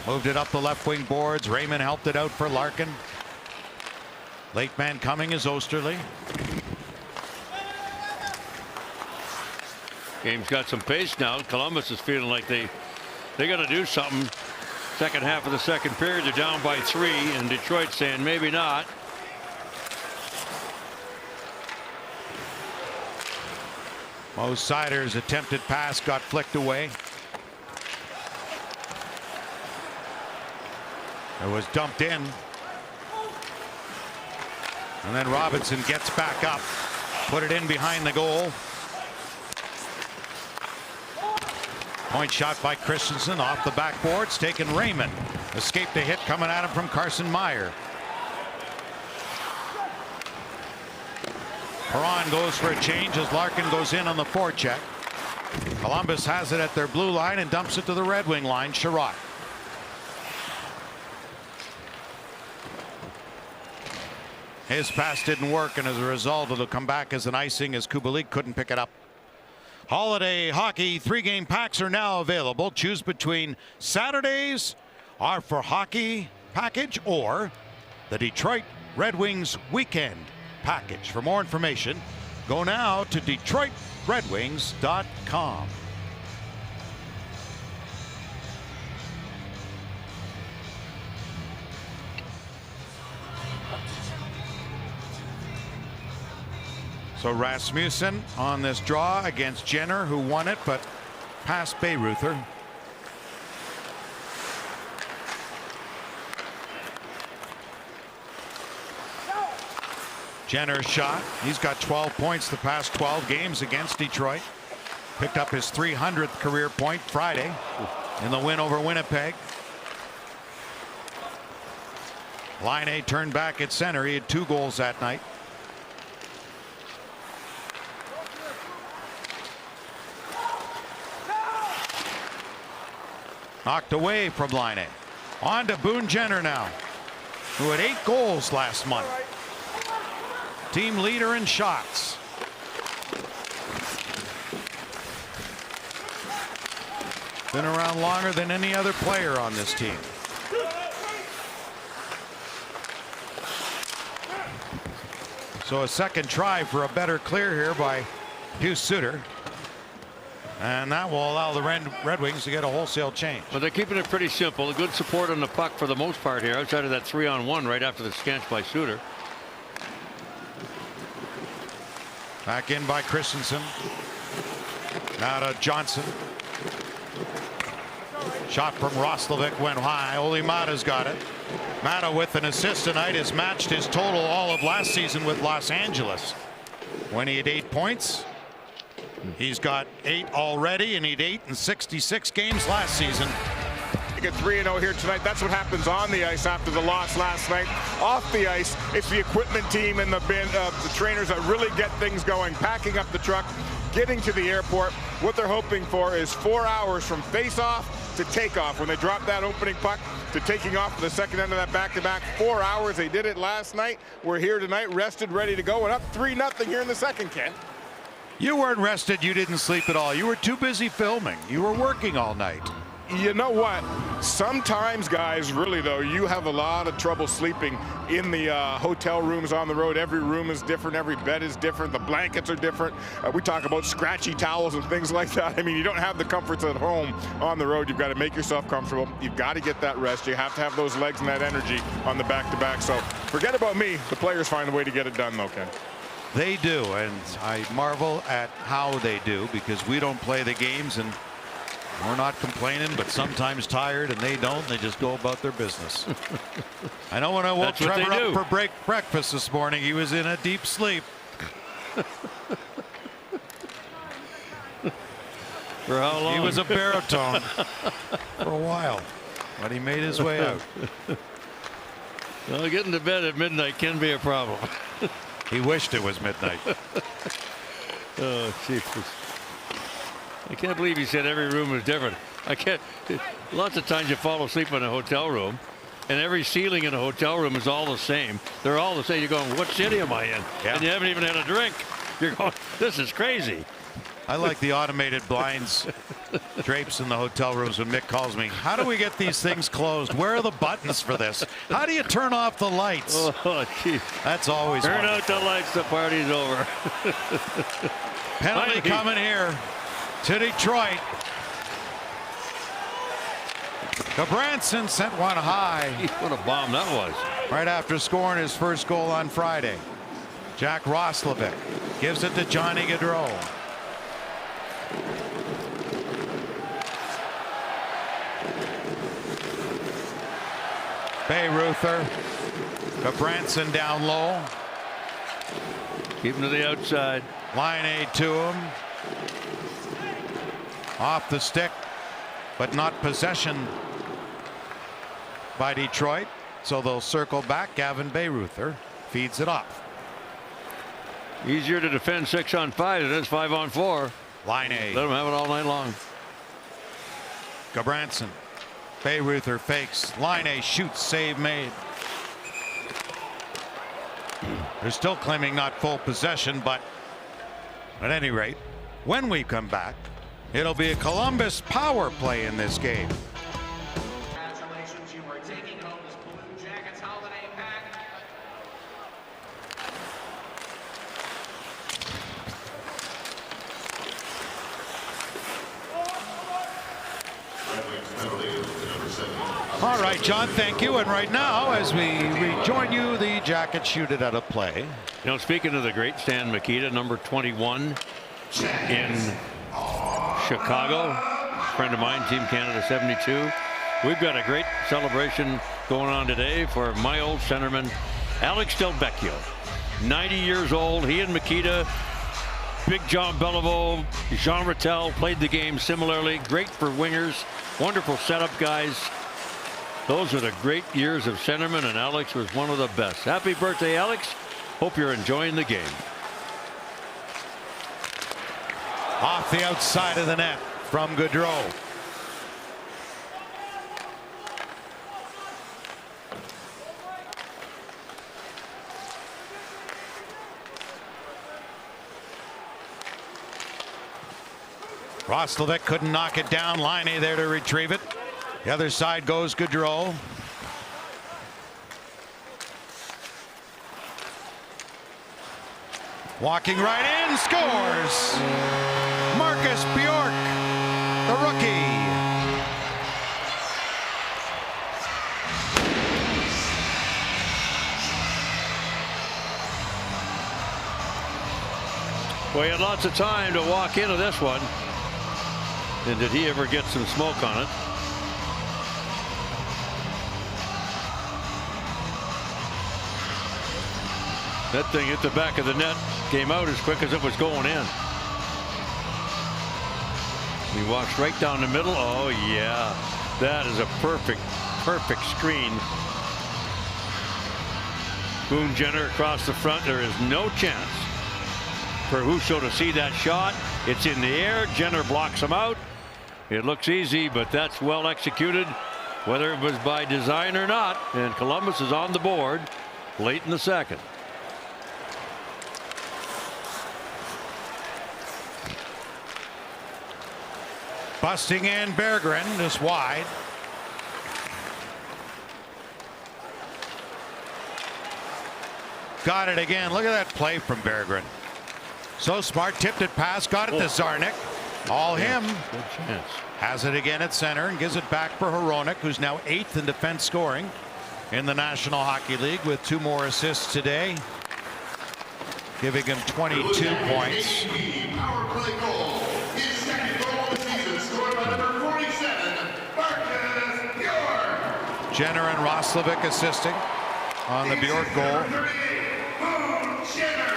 moved it up the left wing boards. Raymond helped it out for Larkin. Late man coming is Osterley. Game's got some pace now. Columbus is feeling like they got to do something. Second half of the second period, they're down by 3, and Detroit saying maybe not. Mo Seider's attempted pass got flicked away. It was dumped in. And then Robinson gets back up. Put it in behind the goal. Point shot by Christensen off the backboards. Taken Raymond. Escaped a hit coming at him from Carson Meyer. Perron goes for a change as Larkin goes in on the forecheck. Columbus has it at their blue line and dumps it to the Red Wing line. Sherratt. His pass didn't work, and as a result, it'll come back as an icing as Kubalik couldn't pick it up. Holiday Hockey 3-game packs are now available. Choose between Saturdays are for hockey package or the Detroit Red Wings weekend package. For more information, go now to DetroitRedWings.com. So Rasmussen on this draw against Jenner, who won it but passed Bayreuther. Jenner's shot. He's got 12 points the past 12 games against Detroit. Picked up his 300th career point Friday in the win over Winnipeg. Laine turned back at center. He had 2 goals that night. Knocked away from Laine. On to Boone Jenner now, who had 8 goals last month. Team leader in shots. Been around longer than any other player on this team. So a second try for a better clear here by Hugh Suter. And that will allow the Red Wings to get a wholesale change. But they're keeping it pretty simple. A good support on the puck for the most part here, outside of that 3-on-1 right after the sketch by Suter. Back in by Christensen. Now to Johnson. Shot from Roslovic went high. Ole Mata's got it. Mata with an assist tonight has matched his total all of last season with Los Angeles when he had 8 points. He's got 8 already, and he had 8 in 66 games last season. You get 3-0 here tonight. That's what happens on the ice after the loss last night. Off the ice, it's the equipment team and the trainers that really get things going, packing up the truck, getting to the airport. What they're hoping for is 4 hours from face-off to takeoff. When they drop that opening puck to taking off for the second end of that back-to-back, 4 hours. They did it last night. We're here tonight, rested, ready to go, and up 3-0 here in the second, Ken. You weren't rested. You didn't sleep at all. You were too busy filming. You were working all night. You know what? Sometimes, guys, really, though, you have a lot of trouble sleeping in the hotel rooms on the road. Every room is different. Every bed is different. The blankets are different. We talk about scratchy towels and things like that. I mean, you don't have the comforts at home on the road. You've got to make yourself comfortable. You've got to get that rest. You have to have those legs and that energy on the back-to-back. So forget about me. The players find a way to get it done, though, Ken. They do, and I marvel at how they do, because we don't play the games and we're not complaining, but sometimes tired, and they don't. They just go about their business. I know when I woke Trevor up for breakfast this morning, he was in a deep sleep. For how long? He was a baritone for a while, but he made his way out. Well, getting to bed at midnight can be a problem. He wished it was midnight. Oh, Jesus. I can't believe he said every room is different. I can't. Lots of times you fall asleep in a hotel room, and every ceiling in a hotel room is all the same. They're all the same. You're going, what city am I in? Yeah. And you haven't even had a drink. You're going, this is crazy. I like the automated blinds, drapes in the hotel rooms when Mick calls me. How do we get these things closed? Where are the buttons for this? How do you turn off the lights? Oh, geez. That's always Turn wonderful. out the lights. The party's over. Penalty coming here to Detroit. Gabranson sent one high. What a bomb that was. Right after scoring his first goal on Friday. Jack Roslovic gives it to Johnny Gaudreau. Bayreuther. Gabranson down low. Keep him to the outside. Laine to him. Off the stick, but not possession by Detroit. So they'll circle back. Gavin Bayreuther feeds it off. Easier to defend 6-on-5 than it is 5-on-4. Laine. Let them have it all night long. Gabranson. Bayreuther fakes. Laine shoots. Save made. They're still claiming not full possession, but at any rate, when we come back, it'll be a Columbus power play in this game. Congratulations, you are taking home this Blue Jackets holiday pack. All right, John, thank you. And right now, as we rejoin you, the Jackets shoot it out of play. You know, speaking of the great Stan Mikita, number 21 in Chicago, friend of mine, Team Canada 72. We've got a great celebration going on today for my old centerman, Alex Delvecchio. 90 years old. He and Mikita, Big John Beliveau, Jean Rattel played the game similarly. Great for wingers. Wonderful setup guys. Those are the great years of centerman, and Alex was one of the best. Happy birthday, Alex. Hope you're enjoying the game. Off the outside of the net from Gaudreau. Roslovic couldn't knock it down. Laine there to retrieve it. The other side goes Gaudreau. Walking right in, scores. Marcus Bjork, the rookie. Well, he had lots of time to walk into this one. And did he ever get some smoke on it? That thing hit the back of the net, came out as quick as it was going in. He walks right down the middle. Oh yeah, that is a perfect screen. Boone Jenner across the front. There is no chance for Husso to see that shot. It's in the air. Jenner blocks him out. It looks easy, but that's well executed, whether it was by design or not. And Columbus is on the board late in the second. Busting in Berggren, just wide. Got it again. Look at that play from Berggren. So smart, tipped it past, got it to Zarnik. All him. Good chance. Has it again at center and gives it back for Hronek, who's now 8th in defense scoring in the National Hockey League with 2 more assists today, giving him 22 points. Power play goal. His second goal of the season, scored by number 47, Marcus Bjork. Jenner and Roslovic assisting on the Bjork goal. Boone Jenner.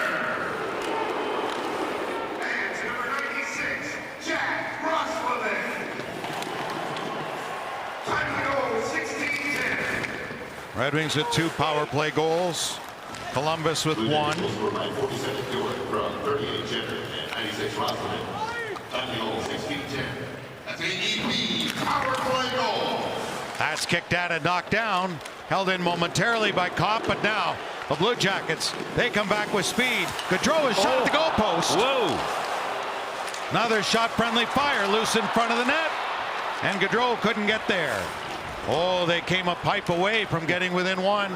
And number 96, Jack Roslovic. Time to go, 16-10. Red Wings with 2 power play goals. Columbus with 1. Scored by 47 Bjork from 38 Jenner and 96 Roslovic. Time to go, 16-10. That's an EP power play goal. That's kicked out and knocked down. Held in momentarily by Kopp, but now the Blue Jackets, they come back with speed. Gaudreau is shot at the goalpost. Whoa. Another shot-friendly fire loose in front of the net. And Gaudreau couldn't get there. Oh, they came a pipe away from getting within 1.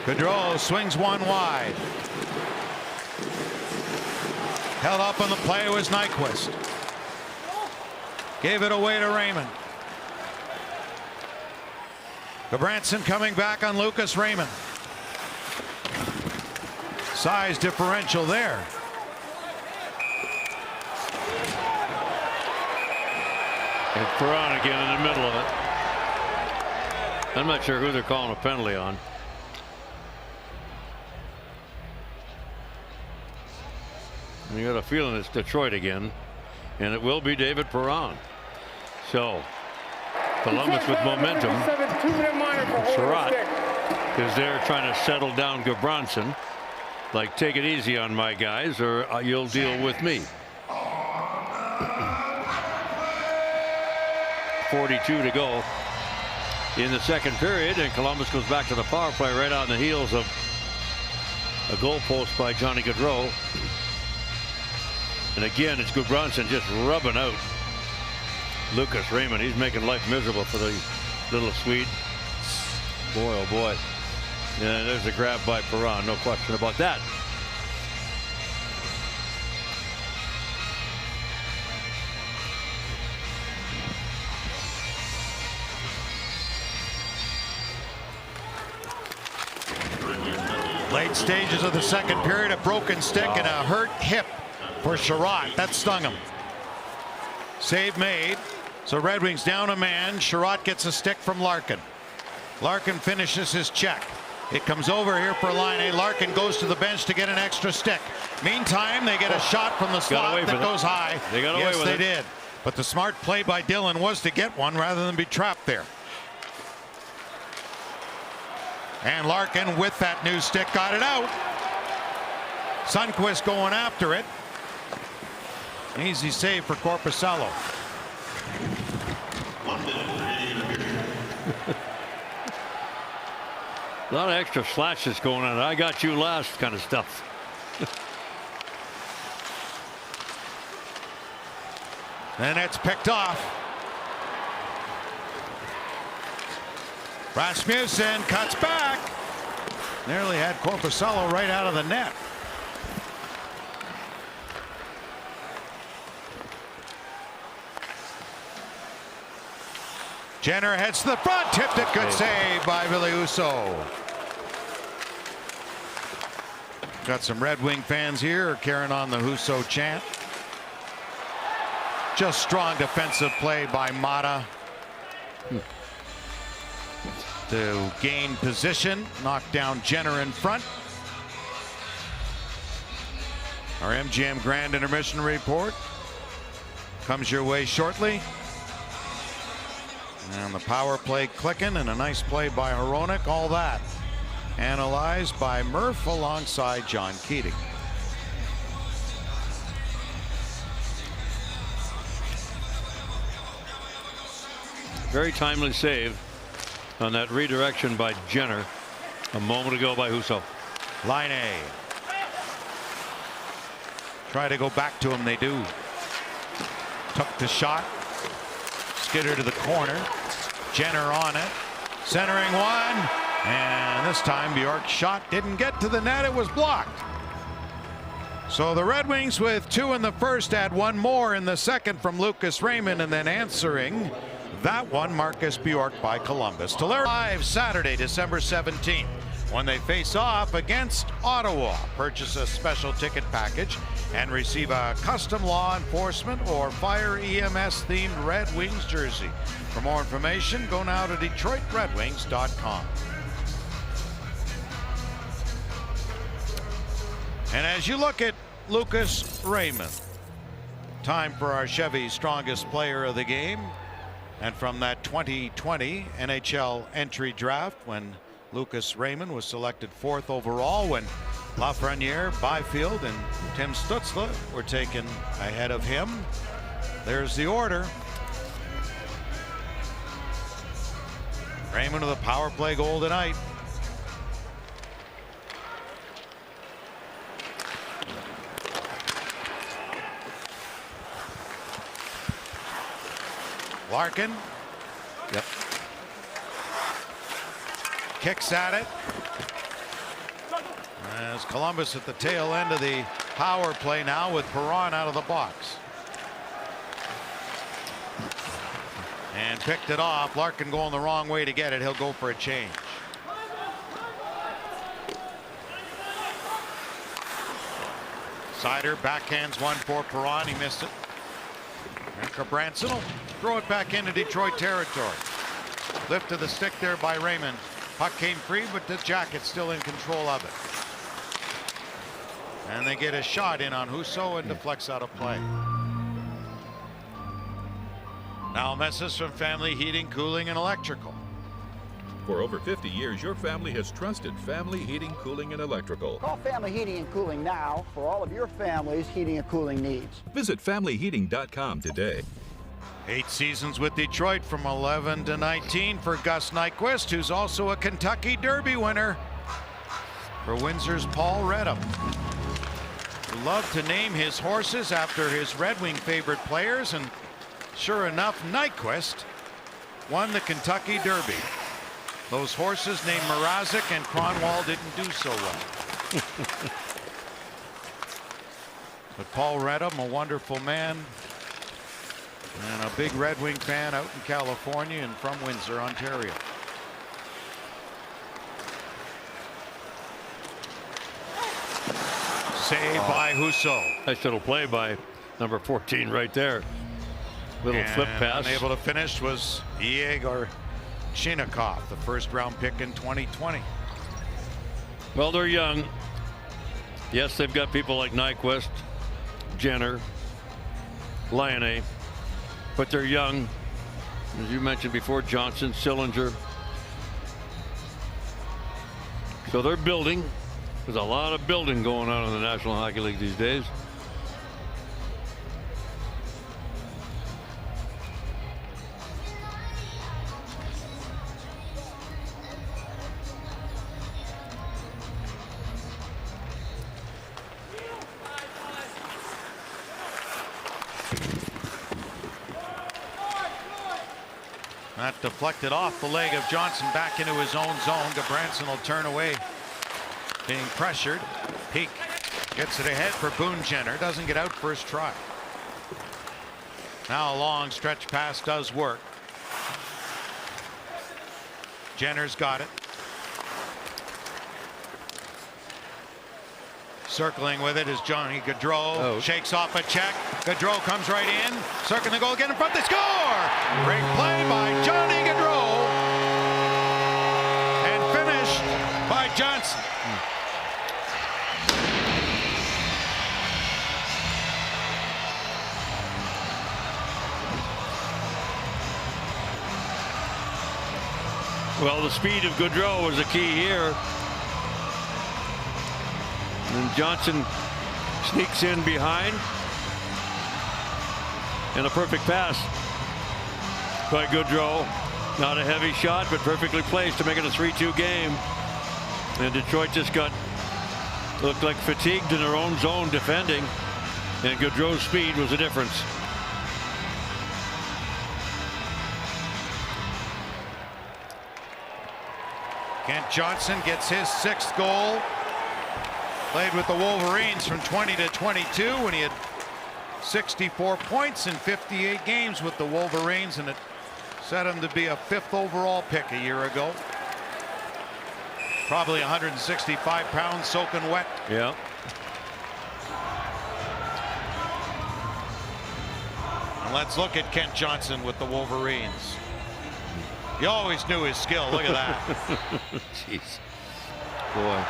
Gaudreau swings one wide. Held up on the play was Nyquist. Gave it away to Raymond. Gabranson coming back on Lucas Raymond. Size differential there. And Perron again in the middle of it. I'm not sure who they're calling a penalty on. And you got a feeling it's Detroit again, and it will be David Perron. So Columbus with momentum. Surratt is there trying to settle down Gabranson. Like, take it easy on my guys, or you'll deal with me. .42 to go in the second period, and Columbus goes back to the power play right on the heels of a goal post by Johnny Gaudreau. And again, it's Gudbranson just rubbing out Lucas Raymond. He's making life miserable for the little Swede. Boy, oh boy. And there's a grab by Perron, no question about that. Late stages of the second period, a broken stick and a hurt hip for Sherratt. That stung him. Save made. So Red Wings down a man. Sherratt gets a stick from Larkin. Larkin finishes his check. It comes over here for Laine. Larkin goes to the bench to get an extra stick. Meantime, they get a shot from the slot that goes high. They got away with it. Yes, they did. But the smart play by Dillon was to get one rather than be trapped there. And Larkin with that new stick got it out. Sundqvist going after it. Easy save for Korpisalo. A lot of extra slashes going on. I got you last kind of stuff. And it's picked off. Rasmussen cuts back. Nearly had Korpisalo right out of the net. Jenner heads to the front, tipped it, good save by Ville Husso. Got some Red Wing fans here carrying on the Husso chant. Just strong defensive play by Mata to gain position, knock down Jenner in front. Our MGM Grand Intermission report comes your way shortly. And the power play clicking, and a nice play by Hronek. All that analyzed by Murph alongside John Keating. Very timely save on that redirection by Jenner a moment ago by Husso. Laine. Try to go back to him. They do. Took the shot. Skidder to the corner. Jenner on it. Centering one. And this time Bjork's shot didn't get to the net. It was blocked. So the Red Wings with 2 in the first add 1 more in the second from Lucas Raymond, and then answering that one, Marcus Bjork by Columbus. Live Saturday, December 17th, when they face off against Ottawa. Purchase a special ticket package and receive a custom law enforcement or fire EMS themed Red Wings jersey. For more information, go now to DetroitRedWings.com. And as you look at Lucas Raymond, time for our Chevy strongest player of the game. And from that 2020 NHL entry draft, when Lucas Raymond was selected 4th overall, when Lafreniere, Byfield, and Tim Stützle were taken ahead of him. There's the order. Raymond with a power play goal tonight. Larkin. Yep. Kicks at it. As Columbus at the tail end of the power play now with Perron out of the box. And picked it off. Larkin going the wrong way to get it. He'll go for a change. Seider backhands one for Perron. He missed it. And Gudbranson will throw it back into Detroit territory. Lift to the stick there by Raymond. Puck came free, but the Jackets still in control of it. And they get a shot in on Husso and deflects out of play. Now a message from Family Heating, Cooling, and Electrical. For over 50 years, your family has trusted Family Heating, Cooling, and Electrical. Call Family Heating and Cooling now for all of your family's heating and cooling needs. Visit FamilyHeating.com today. 8 seasons with Detroit from 11 to 19 for Gus Nyquist, who's also a Kentucky Derby winner for Windsor's Paul Redham. Loved to name his horses after his Red Wing favorite players, and sure enough, Nyquist won the Kentucky Derby. Those horses named Mrazek and Kronwall didn't do so well. But Paul Redham, a wonderful man and a big Red Wing fan out in California and from Windsor, Ontario. Save by Husso. Nice little play by number 14 right there. Little flip pass. Unable to finish was Yegor Chinakhov, the first-round pick in 2020. Well, they're young. Yes, they've got people like Nyquist, Jenner, Lyonnais, but they're young. As you mentioned before, Johnson, Sillinger. So they're building. There's a lot of building going on in the National Hockey League these days. That deflected off the leg of Johnson back into his own zone. Gabranson will turn away, being pressured. Peak gets it ahead for Boone Jenner. Doesn't get out first try. Now a long stretch pass does work. Jenner's got it. Circling with it is Johnny Gaudreau. Shakes off a check. Gaudreau comes right in. Circling the goal again in front. They score! Great play by Johnny Gaudreau. And finished by Johnson. Well, the speed of Gaudreau was the key here. And Johnson sneaks in behind. And a perfect pass by Gaudreau. Not a heavy shot, but perfectly placed to make it a 3-2 game. And Detroit just looked like fatigued in their own zone defending. And Gaudreau's speed was the difference. Kent Johnson gets his 6th goal. Played with the Wolverines from 20 to 22 when he had 64 points in 58 games with the Wolverines, and it set him to be a 5th overall pick a year ago. Probably 165 pounds soaking wet. Yeah. And let's look at Kent Johnson with the Wolverines. You always knew his skill. Look at that. Jeez. Boy.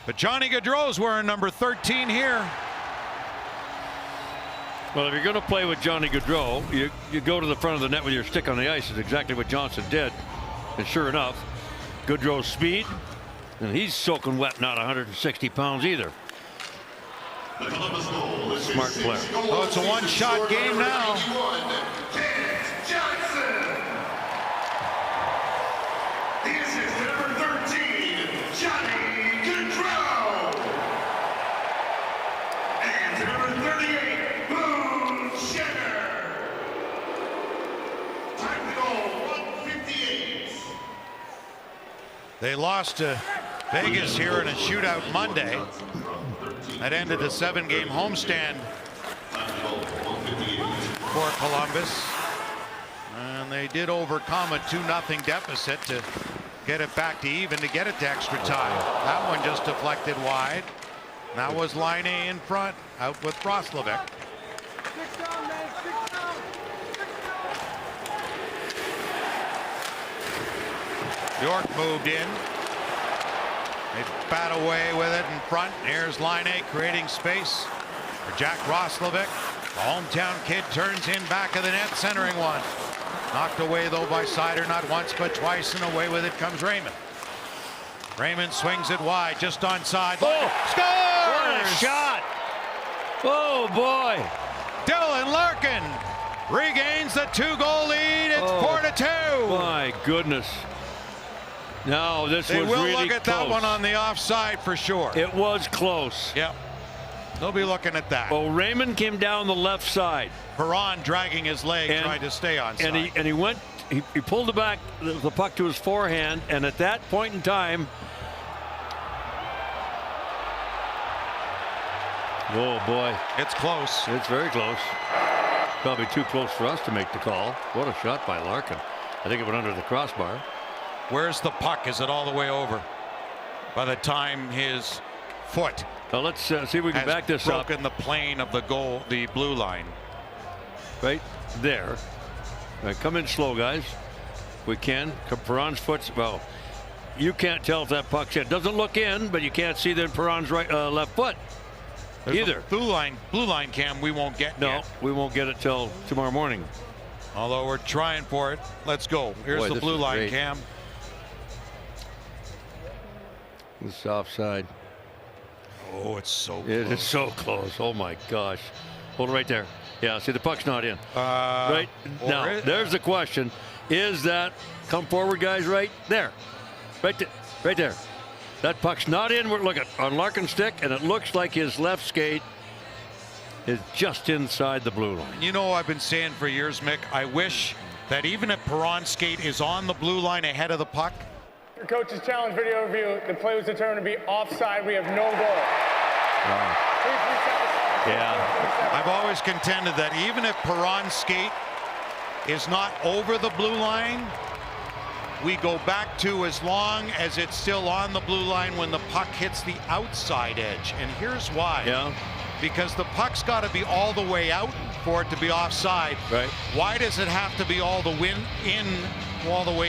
But Johnny Gaudreau's wearing number 13 here. Well, if you're going to play with Johnny Gaudreau, you go to the front of the net with your stick on the ice. Is exactly what Johnson did. And sure enough, Gaudreau's speed, and he's soaking wet, not 160 pounds either. Smart player. Oh, it's a one-shot game now. Kent Johnson. This is number 13, Johnny Gaudreau. And number 38, Boone Jenner. Time to go, 158. They lost to Vegas here in a shootout Monday. That ended a 7-game homestand for Columbus. And they did overcome a 2-0 deficit to get it back to even, to get it to extra time. That one just deflected wide. That was Laine in front, out with Roslovic. York moved in. They bat away with it in front. Here's Laine creating space for Jack Roslovic. The hometown kid turns in back of the net, centering one. Knocked away though by Seider, not once but twice, and away with it comes Raymond. Raymond swings it wide, just onside. Oh, scores! What a shot! Oh boy! Dylan Larkin regains the 2-goal lead. It's 4-2. My goodness! No, this They was will really look at close. that one on the offside for sure. It was close. Yep. They'll be looking at that. Oh, Raymond came down the left side. Perron dragging his leg, trying to stay on side. And he went. He pulled the puck to his forehand, and at that point in time, oh boy, it's close. It's very close. Probably too close for us to make the call. What a shot by Larkin. I think it went under the crossbar. Where's the puck? Is it all the way over? By the time his foot. Now let's see if we can back this up. Broken the plane of the goal, the blue line. Right there. All right, come in slow, guys. We can. Perron's foot's, well, you can't tell if that puck's in. Doesn't look in, but you can't see that Perron's left foot. There's either. Blue line cam we won't get yet. We won't get it till tomorrow morning. Although we're trying for it. Let's go. Here's the blue line cam. This is offside. Oh, it's so close. It is so close. Oh my gosh. Hold it right there. Yeah, see, the puck's not in. Right now, there's the question. Is that, come forward, guys, right there. Right there. That puck's not in. Look at on Larkin's stick, and it looks like his left skate is just inside the blue line. You know, I've been saying for years, Mick, I wish that even if Perron's skate is on the blue line ahead of the puck. Your coach's challenge video review. The play was determined to be offside. We have no goal. Yeah. I've always contended that even if Perron's skate is not over the blue line, we go back to as long as it's still on the blue line when the puck hits the outside edge. And here's why. Yeah. Because the puck's got to be all the way out for it to be offside. Right. Why does it have to be all the way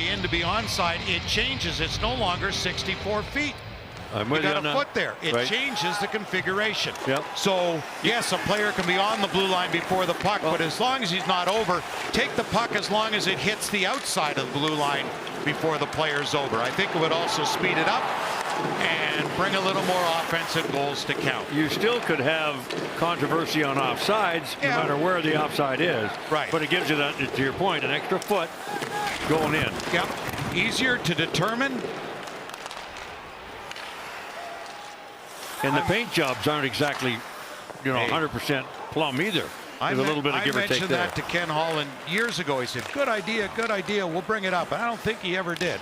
in to be onside? It changes. It's no longer 64 feet. You got a foot there. It changes the configuration. Yep. So, yes, a player can be on the blue line before the puck, but as long as he's not over, take the puck as long as it hits the outside of the blue line before the player's over. I think it would also speed it up and bring a little more offensive goals to count. You still could have controversy on offsides, no matter where the offside is. Right. But it gives you that, to your point, an extra foot going in. Yep. Easier to determine. And the paint jobs aren't exactly, 100% plumb either. There's a little bit of give or take there. I mentioned that to Ken Holland years ago. He said, good idea, we'll bring it up. And I don't think he ever did.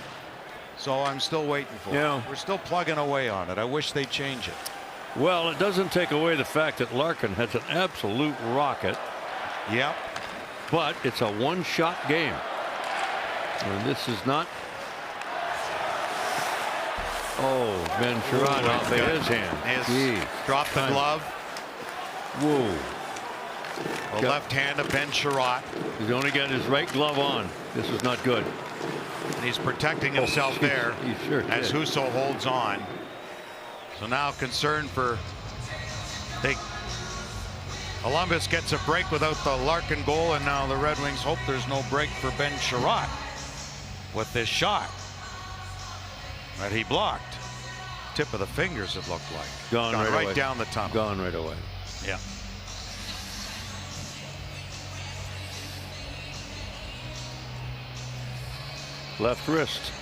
So I'm still waiting for it. We're still plugging away on it. I wish they'd change it. Well, it doesn't take away the fact that Larkin has an absolute rocket. Yep. But it's a one-shot game. And this is not. Oh, Ben Sherrod off of his hand. Dropped the glove. Whoa. The left hand of Ben Sherrod. He's only got his right glove on. This is not good. And he's protecting himself there as Husso holds on. So now concern for Columbus gets a break without the Larkin goal, and now the Red Wings hope there's no break for Ben Sherrod with this shot that he blocked. Tip of the fingers, it looked like. Gone right away. Down the tunnel. Gone right away. Yeah. Left wrist.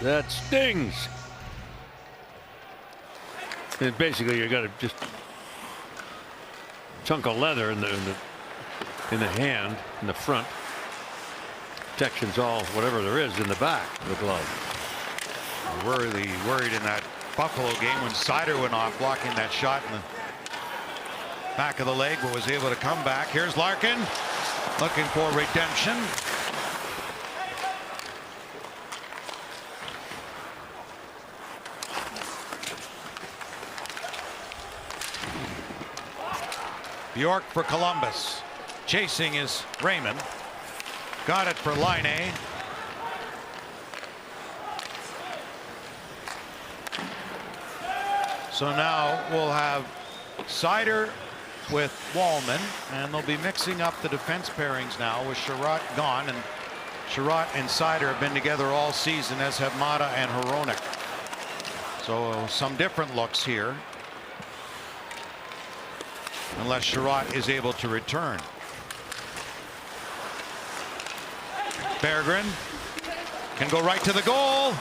That stings. And basically, you got a just chunk of leather in the hand, in the front. Protection's all whatever there is in the back of the glove. Really worried in that Buffalo game when Seider went off blocking that shot in the back of the leg, but was able to come back. Here's Larkin looking for redemption. Bjork for Columbus. Chasing is Raymond. Got it for Laine. So now we'll have Sider with Wallman, and they'll be mixing up the defense pairings now with Sherratt gone, and Sherratt and Sider have been together all season, as have Mata and Hronek. So some different looks here, unless Sherratt is able to return. Berggren can go right to the goal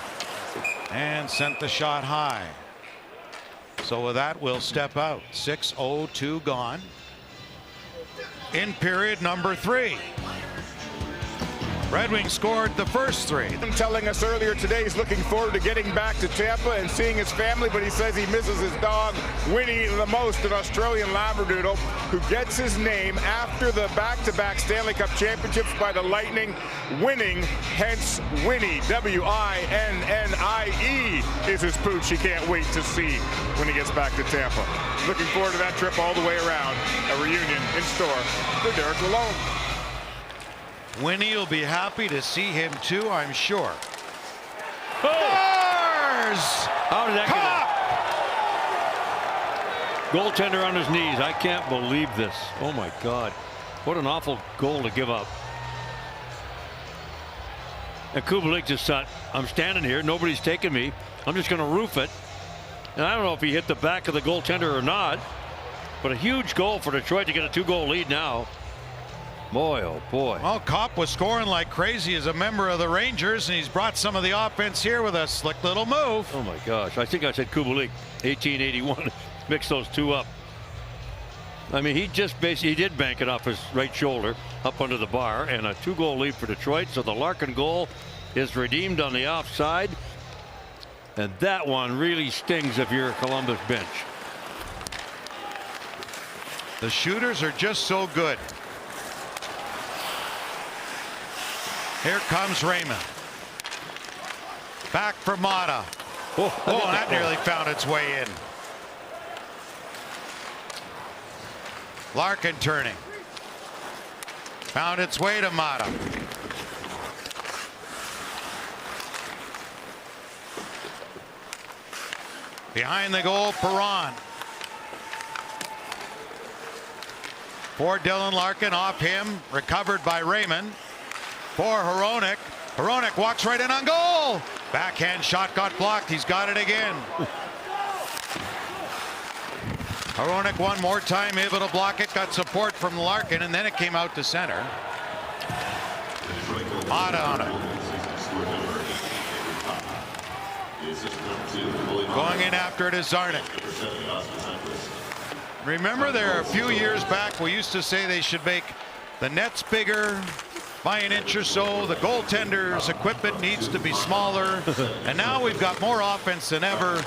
and sent the shot high. So with that, we'll step out. 6:02 gone in period number 3. Red Wings scored the first 3. Telling us earlier today he's looking forward to getting back to Tampa and seeing his family, but he says he misses his dog Winnie the most, an Australian Labradoodle who gets his name after the back-to-back Stanley Cup championships by the Lightning, winning, hence Winnie, W-I-N-N-I-E is his pooch he can't wait to see when he gets back to Tampa. Looking forward to that trip all the way around. A reunion in store for Derek Lalonde. Winnie will be happy to see him too, I'm sure. How did that get up? Goaltender on his knees. I can't believe this. Oh my God. What an awful goal to give up. And Kubalik just thought, I'm standing here, nobody's taking me, I'm just going to roof it. And I don't know if he hit the back of the goaltender or not, but a huge goal for Detroit to get a 2-goal lead now. Boy, oh boy. Well, Kopp was scoring like crazy as a member of the Rangers, and he's brought some of the offense here with a slick little move. Oh my gosh, I think I said Kubalik, 1881, mix those two up. I mean, he just basically, he did bank it off his right shoulder up under the bar, and a 2-goal lead for Detroit. So the Larkin goal is redeemed on the offside, and that one really stings if you're a Columbus bench. The shooters are just so good. Here comes Raymond. Back for Mata. Oh, that nearly found its way in. Larkin turning. Found its way to Mata. Behind the goal, Perron. For Dylan Larkin, off him, recovered by Raymond. For Hronek. Hronek walks right in on goal. Backhand shot got blocked. He's got it again. Hronek one more time able to block it. Got support from Larkin, and then it came out to center. Mata on it. Going in after it is Zarnik. Remember, there a few years back we used to say they should make the nets bigger by an inch or so. The goaltender's equipment needs to be smaller, and now we've got more offense than ever.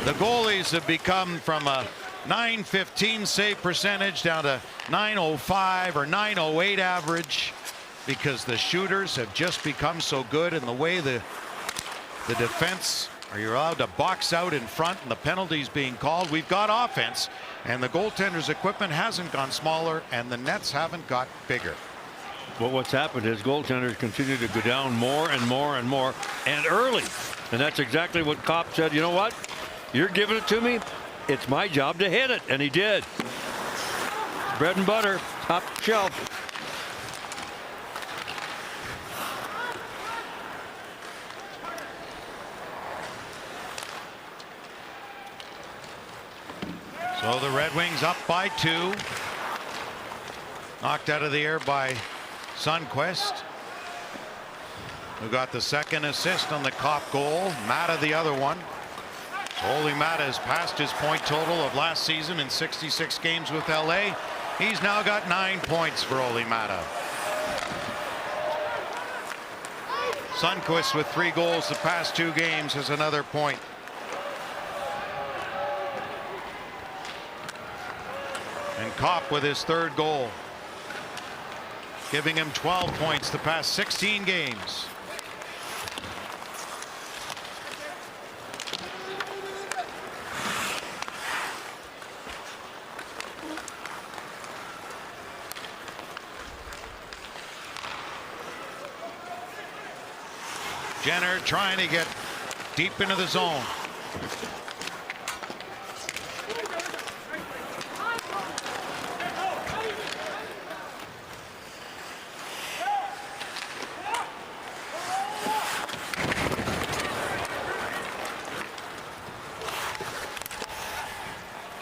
The goalies have become from a .915 save percentage down to .905 or .908 average, because the shooters have just become so good, and the way the defense, are you allowed to box out in front and the penalties being called. We've got offense, and the goaltender's equipment hasn't gone smaller, and the nets haven't got bigger. Well, what's happened is goaltenders continue to go down more and more and more, and early. And that's exactly what Kopp said. You know what? You're giving it to me. It's my job to hit it. And he did. Bread and butter, top shelf. So the Red Wings up by 2. Knocked out of the air by Sundqvist, who got the second assist on the Kopp goal. Mata the other one. So Olli Mata has passed his point total of last season in 66 games with LA. He's now got 9 points for Olli Mata. Sundqvist with 3 goals the past 2 games has another point. And Kopp with his 3rd goal, giving him 12 points the past 16 games. Jenner trying to get deep into the zone.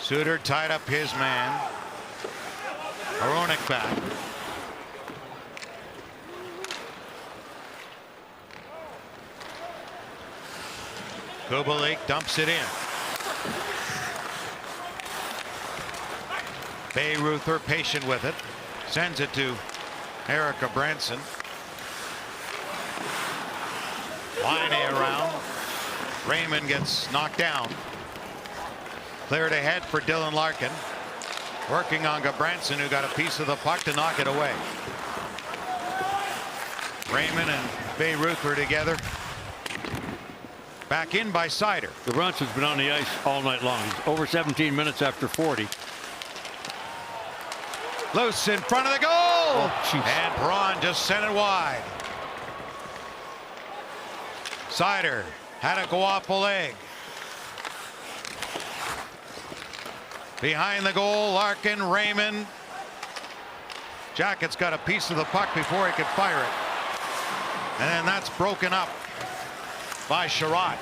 Suter tied up his man. Hronek back. Kubalik dumps it in. Bayreuther patient with it. Sends it to Erica Branson. Line around. Raymond gets knocked down. Cleared ahead for Dylan Larkin. Working on Gabranson, who got a piece of the puck to knock it away. Raymond and Bayreuther together. Back in by Seider. Gabranson's been on the ice all night long. He's over 17 minutes after 40. Loose in front of the goal. And Braun just sent it wide. Seider had to go off a leg. Behind the goal, Larkin, Raymond. Jacket's got a piece of the puck before he could fire it. And then that's broken up by Sherratt.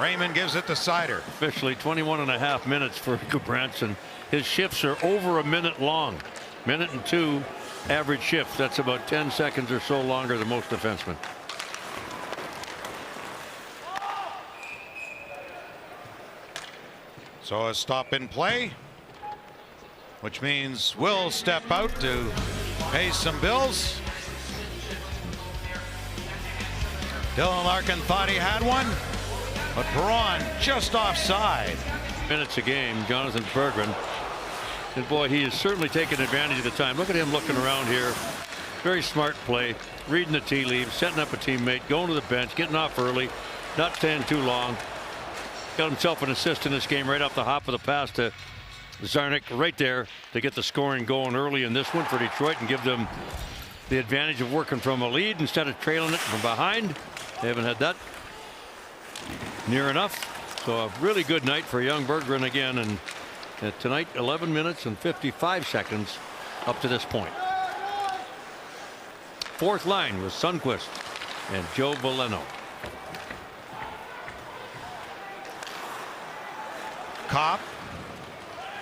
Raymond gives it to Seider. Officially 21.5 minutes for Gabranson. His shifts are over a minute long. Minute and 2 average shifts. That's about 10 seconds or so longer than most defensemen. So a stop in play, which means we'll step out to pay some bills. Dylan Larkin thought he had one, but Braun just offside. Minutes a game, Jonathan Berggren. And boy, he is certainly taking advantage of the time. Look at him looking around here. Very smart play, reading the tea leaves, setting up a teammate, going to the bench, getting off early, not staying too long. Got himself an assist in this game right off the hop of the pass to Zarnik right there to get the scoring going early in this one for Detroit and give them the advantage of working from a lead instead of trailing it from behind. They haven't had that near enough. So a really good night for young Berggren again, and tonight 11 minutes and 55 seconds up to this point. Fourth line was Sundqvist and Joe Veleno. Kopp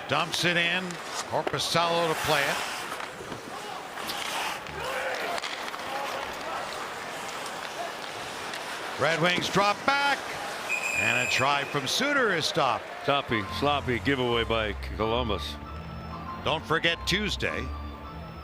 dumps it in. Korpisalo to play it. Red Wings drop back, and a try from Suter is stopped. Sloppy giveaway by Columbus. Don't forget, Tuesday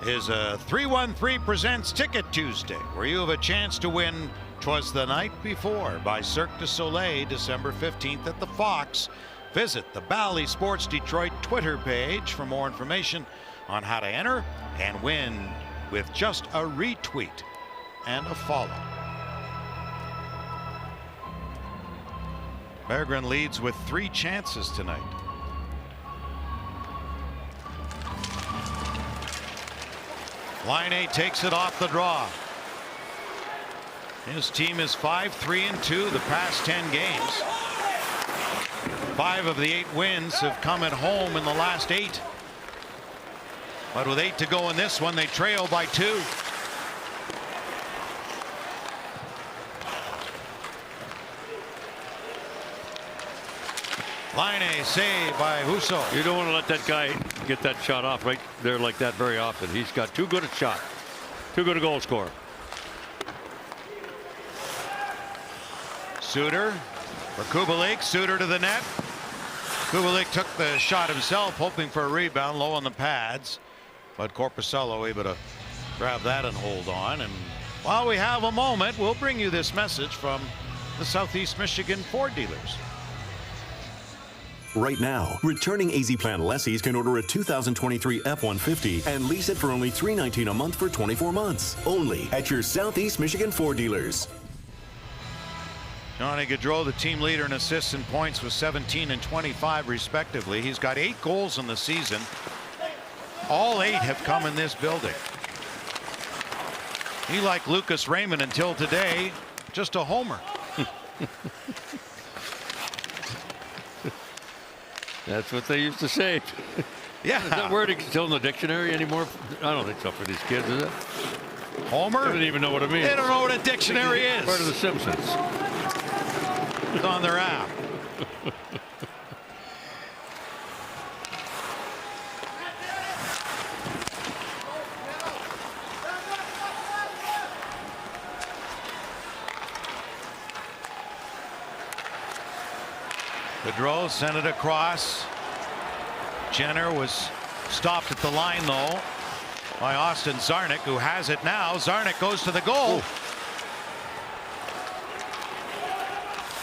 is a 313 Presents Ticket Tuesday, where you have a chance to win "'Twas the Night Before" by Cirque du Soleil, December 15th at the Fox. Visit the Bally Sports Detroit Twitter page for more information on how to enter and win with just a retweet and a follow. Berggren leads with 3 chances tonight. Laine takes it off the draw. His team is 5-3-2 the past 10 games. 5 of the 8 wins have come at home in the last 8. But with 8 to go in this one, they trail by 2. Laine saved by Husso. You don't want to let that guy get that shot off right there like that very often. He's got too good a shot. Too good a goal scorer. Suter for Kubalik. Suter to the net. Kubalik took the shot himself, hoping for a rebound low on the pads, but Korpisalo able to grab that and hold on. And while we have a moment, we'll bring you this message from the Southeast Michigan Ford dealers. Right now, returning AZ Plan lessees can order a 2023 F-150 and lease it for only $319 a month for 24 months. Only at your Southeast Michigan Ford dealers. Johnny Gaudreau, the team leader in assists and points, with 17 and 25 respectively. He's got 8 goals in the season. All 8 have come in this building. He, like Lucas Raymond until today, just a homer. That's what they used to say. Yeah. Is that word still in the dictionary anymore? I don't think so for these kids, is it? Homer? They don't even know what it means. They don't know what a dictionary is. Part of the Simpsons. It's on their app. Gaudreau sent it across. Jenner was stopped at the line though by Austin Czarnik, who has it now. Czarnik goes to the goal. Ooh.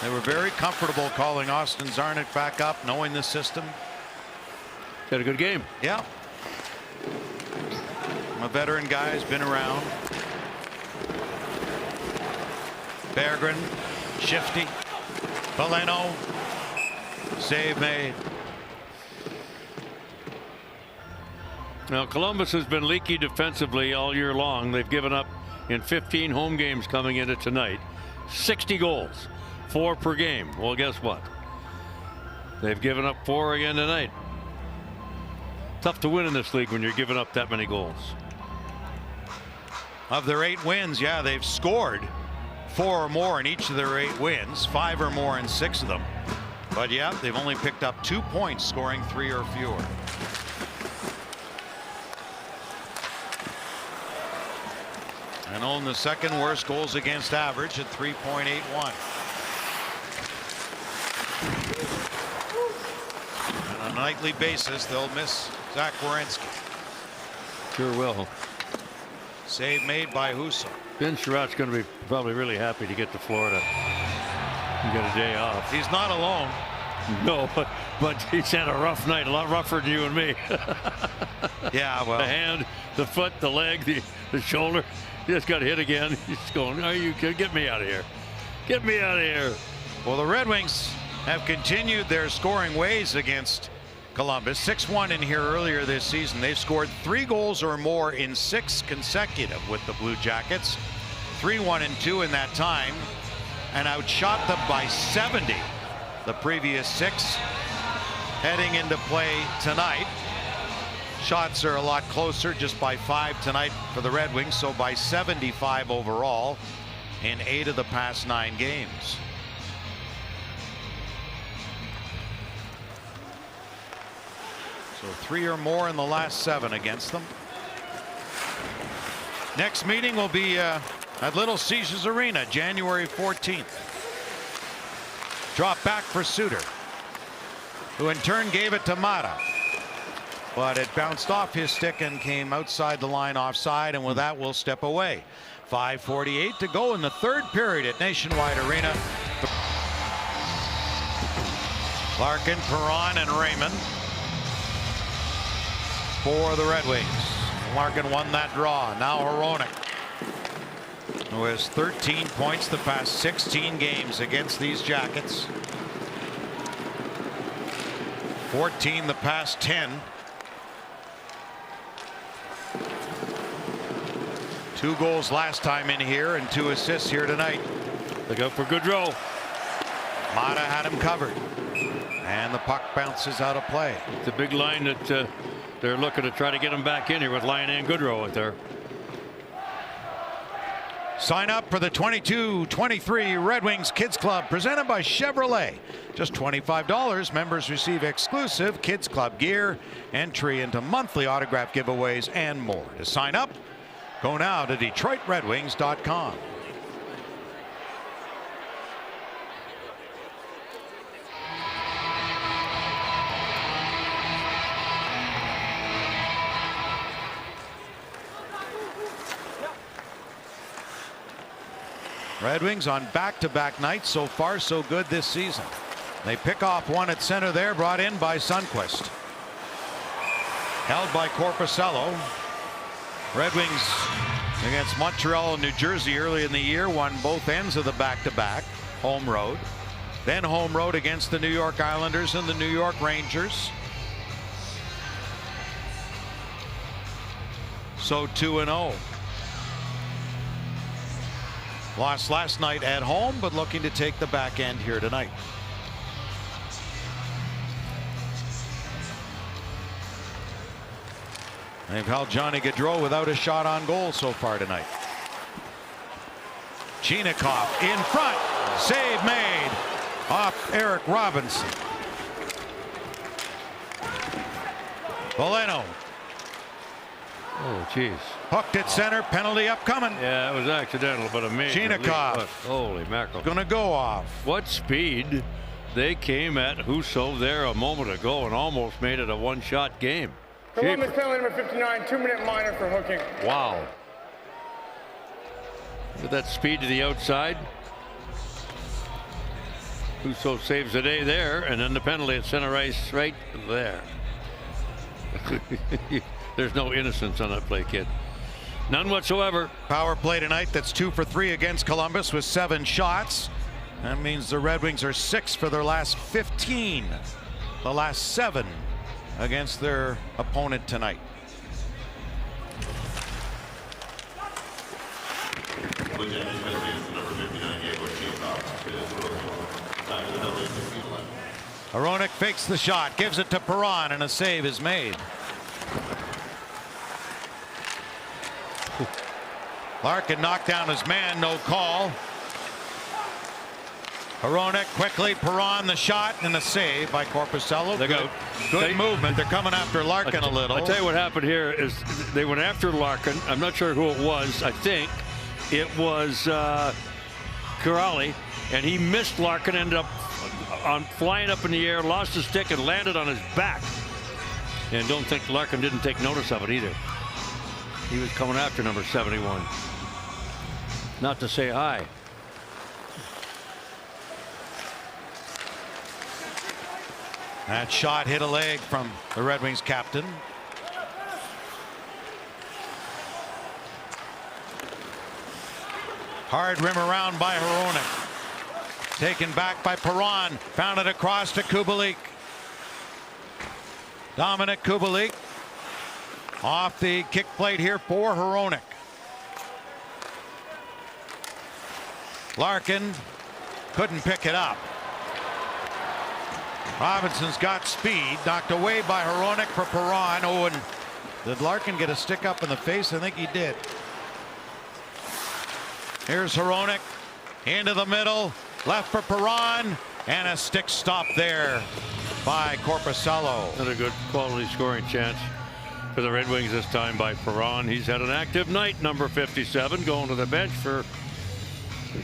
They were very comfortable calling Austin Czarnik back up, knowing the system. Had a good game. Yeah. A veteran guy has been around. Berggren, shifty. Veleno, save made. Now Columbus has been leaky defensively all year long. They've given up in 15 home games coming into tonight 60 goals, 4 per game. Well, guess what? They've given up 4 again tonight. Tough to win in this league when you're giving up that many goals. Of their 8 wins, yeah, they've scored 4 or more in each of their 8 wins, 5 or more in 6 of them. But yeah, they've only picked up 2 points, scoring 3 or fewer. And own the second worst goals against average at 3.81. On a nightly basis, they'll miss Zach Werenski. Sure will. Save made by Husso. Ben Sherratt's going to be probably really happy to get to Florida and get a day off. He's not alone. No, but he's had a rough night, a lot rougher than you and me. Yeah, well. The hand, the foot, the leg, the shoulder. He just got hit again. He's going, are you kidding? Get me out of here. Get me out of here. Well, the Red Wings have continued their scoring ways against Columbus. 6-1 in here earlier this season. They've scored 3 goals or more in 6 consecutive with the Blue Jackets. 3-1-2 in that time, and outshot them by 70 the previous 6. Heading into play tonight, shots are a lot closer, just by 5 tonight for the Red Wings, so by 75 overall in 8 of the past 9 games. So 3 or more in the last 7 against them. Next meeting will be at Little Caesars Arena, January 14th. Drop back for Suter, who in turn gave it to Mata. But it bounced off his stick and came outside the line offside, and with that we'll step away. 5:48 to go in the 3rd period at Nationwide Arena. Larkin, Perron, and Raymond for the Red Wings. Larkin won that draw. Now Hronek, who has 13 points the past 16 games against these Jackets. 14 the past 10. 2 goals last time in here and 2 assists here tonight. Look out for Gaudreau. Mata had him covered, and the puck bounces out of play. It's a big line that they're looking to try to get him back in here with Lyon and Gaudreau out there. Sign up for the 22-23 Red Wings Kids Club presented by Chevrolet. Just $25. Members receive exclusive Kids Club gear, entry into monthly autograph giveaways, and more. To sign up, go now to DetroitRedWings.com. Red Wings on back-to-back nights. So far so good this season. They pick off one at center there, brought in by Sundqvist. Held by Korpisalo. Red Wings against Montreal and New Jersey early in the year won both ends of the back-to-back, home road. Then home road against the New York Islanders and the New York Rangers. So 2-0. Lost last night at home, but looking to take the back end here tonight. They've held Johnny Gaudreau without a shot on goal so far tonight. Chinakhov in front. Save made off Eric Robinson. Veleno. Oh, jeez. Hooked at center. Penalty upcoming. Yeah, it was accidental, but a major. Chinakhov. Holy mackerel. Going to go off. What speed They came at Husso there a moment ago and almost made it a one-shot game. Columbus penalty number 59, 2-minute minor for hooking. Wow. With that speed to the outside. Husso saves the day there, and then the penalty at center ice right there. There's no innocence on that play, kid. None whatsoever. Power play tonight that's 2 for 3 against Columbus with 7 shots. That means the Red Wings are 6 for their last 15. The last 7 against their opponent tonight. Hronek fakes the shot, gives it to Perron, and a save is made. Larkin knocked down his man, no call. Hronek quickly, Perron the shot and a save by Korpisalo. Good movement. They're coming after Larkin a little. I tell you what happened here is they went after Larkin. I'm not sure who it was. I think it was Kuraly, and he missed Larkin, ended up flying up in the air, lost his stick, and landed on his back. And don't think Larkin didn't take notice of it either. He was coming after number 71. Not to say hi. That shot hit a leg from the Red Wings captain. Hard rim around by Hronek. Taken back by Perron. Found it across to Kubalik. Dominic Kubalik off the kick plate here for Hronek. Larkin couldn't pick it up. Robinson's got speed, knocked away by Hronek for Perron. Oh, and did Larkin get a stick up in the face? I think he did. Here's Hronek into the middle, left for Perron, and a stick stop there by Korpisalo. Another good quality scoring chance for the Red Wings this time by Perron. He's had an active night, number 57, going to the bench for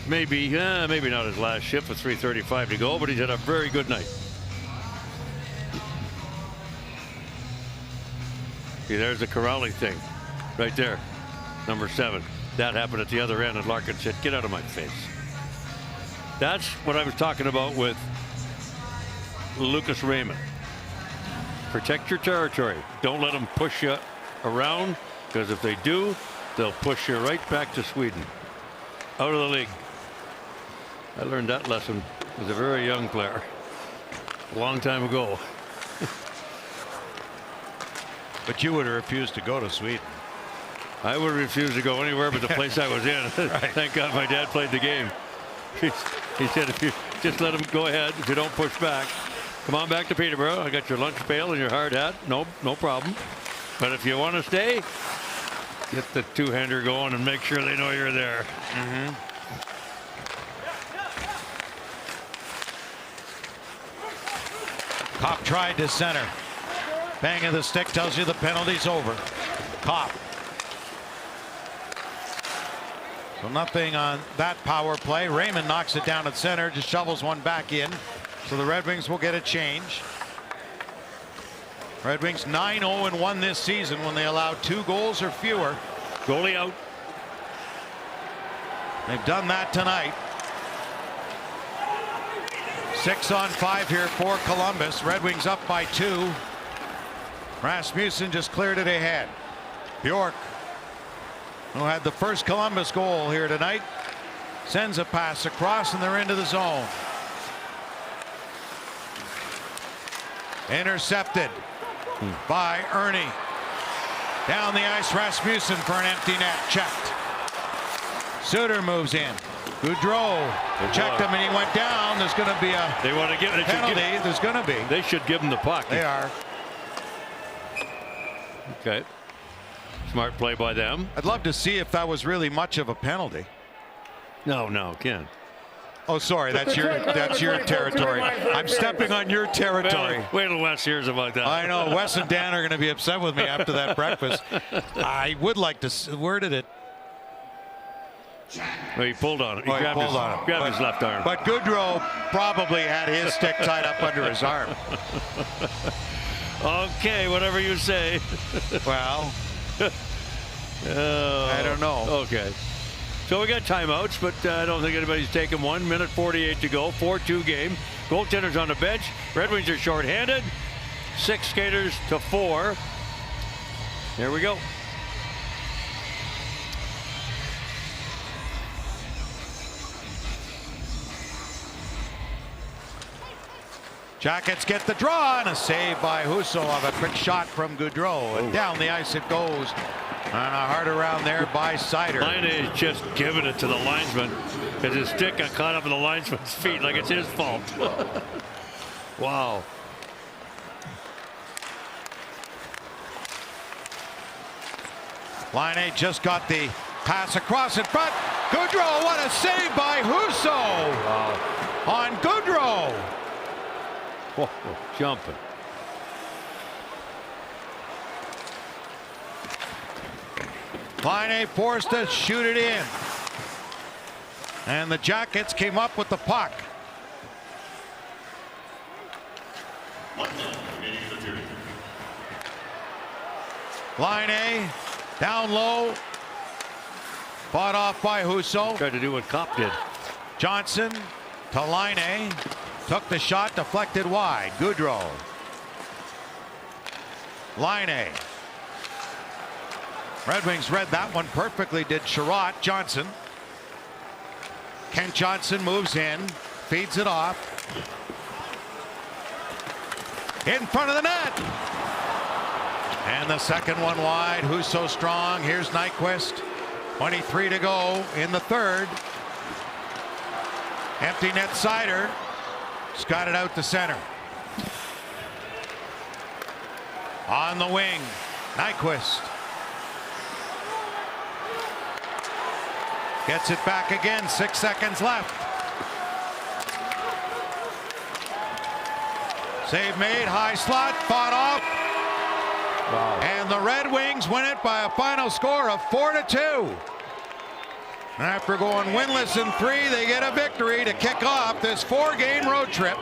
maybe not his last shift with 3:35 to go, but he's had a very good night. See, there's the Kuraly thing right there, number 7. That happened at the other end, and Larkin said, "Get out of my face." That's what I was talking about with Lucas Raymond. Protect your territory. Don't let them push you around, because if they do, they'll push you right back to Sweden. Out of the league. I learned that lesson as a very young player a long time ago. But you would have refused to go to Sweden. I would have refused to go anywhere but the place I was in. Right. Thank God my dad played the game. He said, if you just let him go ahead, if you don't push back, come on back to Peterborough. I got your lunch pail and your hard hat. No problem. But if you want to stay, get the two-hander going and make sure they know you're there. Kopp tried to center. Bang of the stick tells you the penalty's over. Kopp. So nothing on that power play. Raymond knocks it down at center, just shovels one back in. So the Red Wings will get a change. Red Wings 9-0-1 this season when they allowed 2 goals or fewer. Goalie out. They've done that tonight. 6 on 5 here for Columbus. Red Wings up by 2. Rasmussen just cleared it ahead. Bjork, who had the first Columbus goal here tonight, sends a pass across, and they're into the zone. Intercepted by Ernie. Down the ice, Rasmussen for an empty net. Checked. Suter moves in. Goudreau checked him, and he went down. There's going to be a penalty. There's going to be. They should give him the puck. They are. Okay. Smart play by them. I'd love to see if that was really much of a penalty. No, Ken. Oh, sorry, that's your territory. I'm stepping on your territory. Wait till Wes hears about that. I know Wes and Dan are going to be upset with me after that breakfast. I would like to. Where did it? Well, he pulled on it. He Oh, he grabbed, pulled on it. grabbed his left arm. But Goodrow probably had his stick tied up under his arm. Okay, whatever you say. Well, I don't know. Okay. So we got timeouts, but I don't think anybody's taken one. 1:48 to go. 4-2 game. Goaltenders on the bench. Red Wings are shorthanded. 6 skaters to 4. Here we go. Jackets get the draw, and a save by Husso of a quick shot from Goodrow. And down the ice it goes. And a hard around there by Seider. Line is just giving it to the linesman because his stick got caught up in the linesman's feet like it's his fault. Wow. Line just got the pass across in front. Goodrow, what a save by Husso! Wow. On Goodrow. Whoa, jumping. Line forced to shoot it in. And the Jackets came up with the puck. Line down low. Fought off by Husso. Tried to do what Kopp did. Johnson to Line. Took the shot, deflected wide. Goodrow. Line. Red Wings read that one perfectly, did Sherratt. Johnson. Kent Johnson moves in, feeds it off. In front of the net. And the second one wide. Who's so strong? Here's Nyquist. 23 to go in the third. Empty net Seider. He's got it out to center. On the wing, Nyquist. Gets it back again, 6 seconds left. Save made, high slot, fought off. Wow. And the Red Wings win it by a final score of 4-2. After going winless in 3, they get a victory to kick off this 4-game road trip.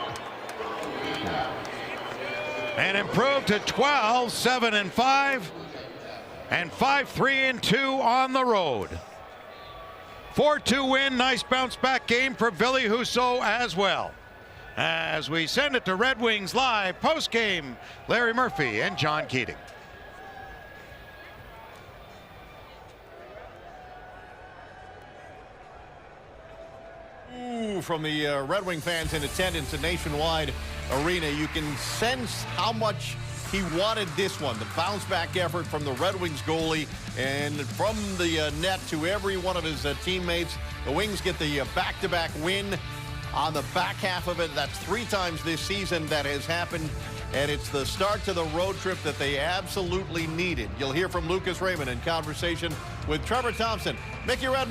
And improve to 12-7-5 and 5-3-2 on the road. 4-2 win, nice bounce back game for Ville Husso as well. As we send it to Red Wings Live post game, Larry Murphy and John Keating. From the Red Wing fans in attendance at Nationwide Arena, you can sense how much he wanted this one. The bounce back effort from the Red Wings goalie, and from the net to every one of his teammates. The Wings get the back-to-back win on the back half of it. That's 3 times this season that has happened, and it's the start to the road trip that they absolutely needed. You'll hear from Lucas Raymond in conversation with Trevor Thompson. Mickey Redmond.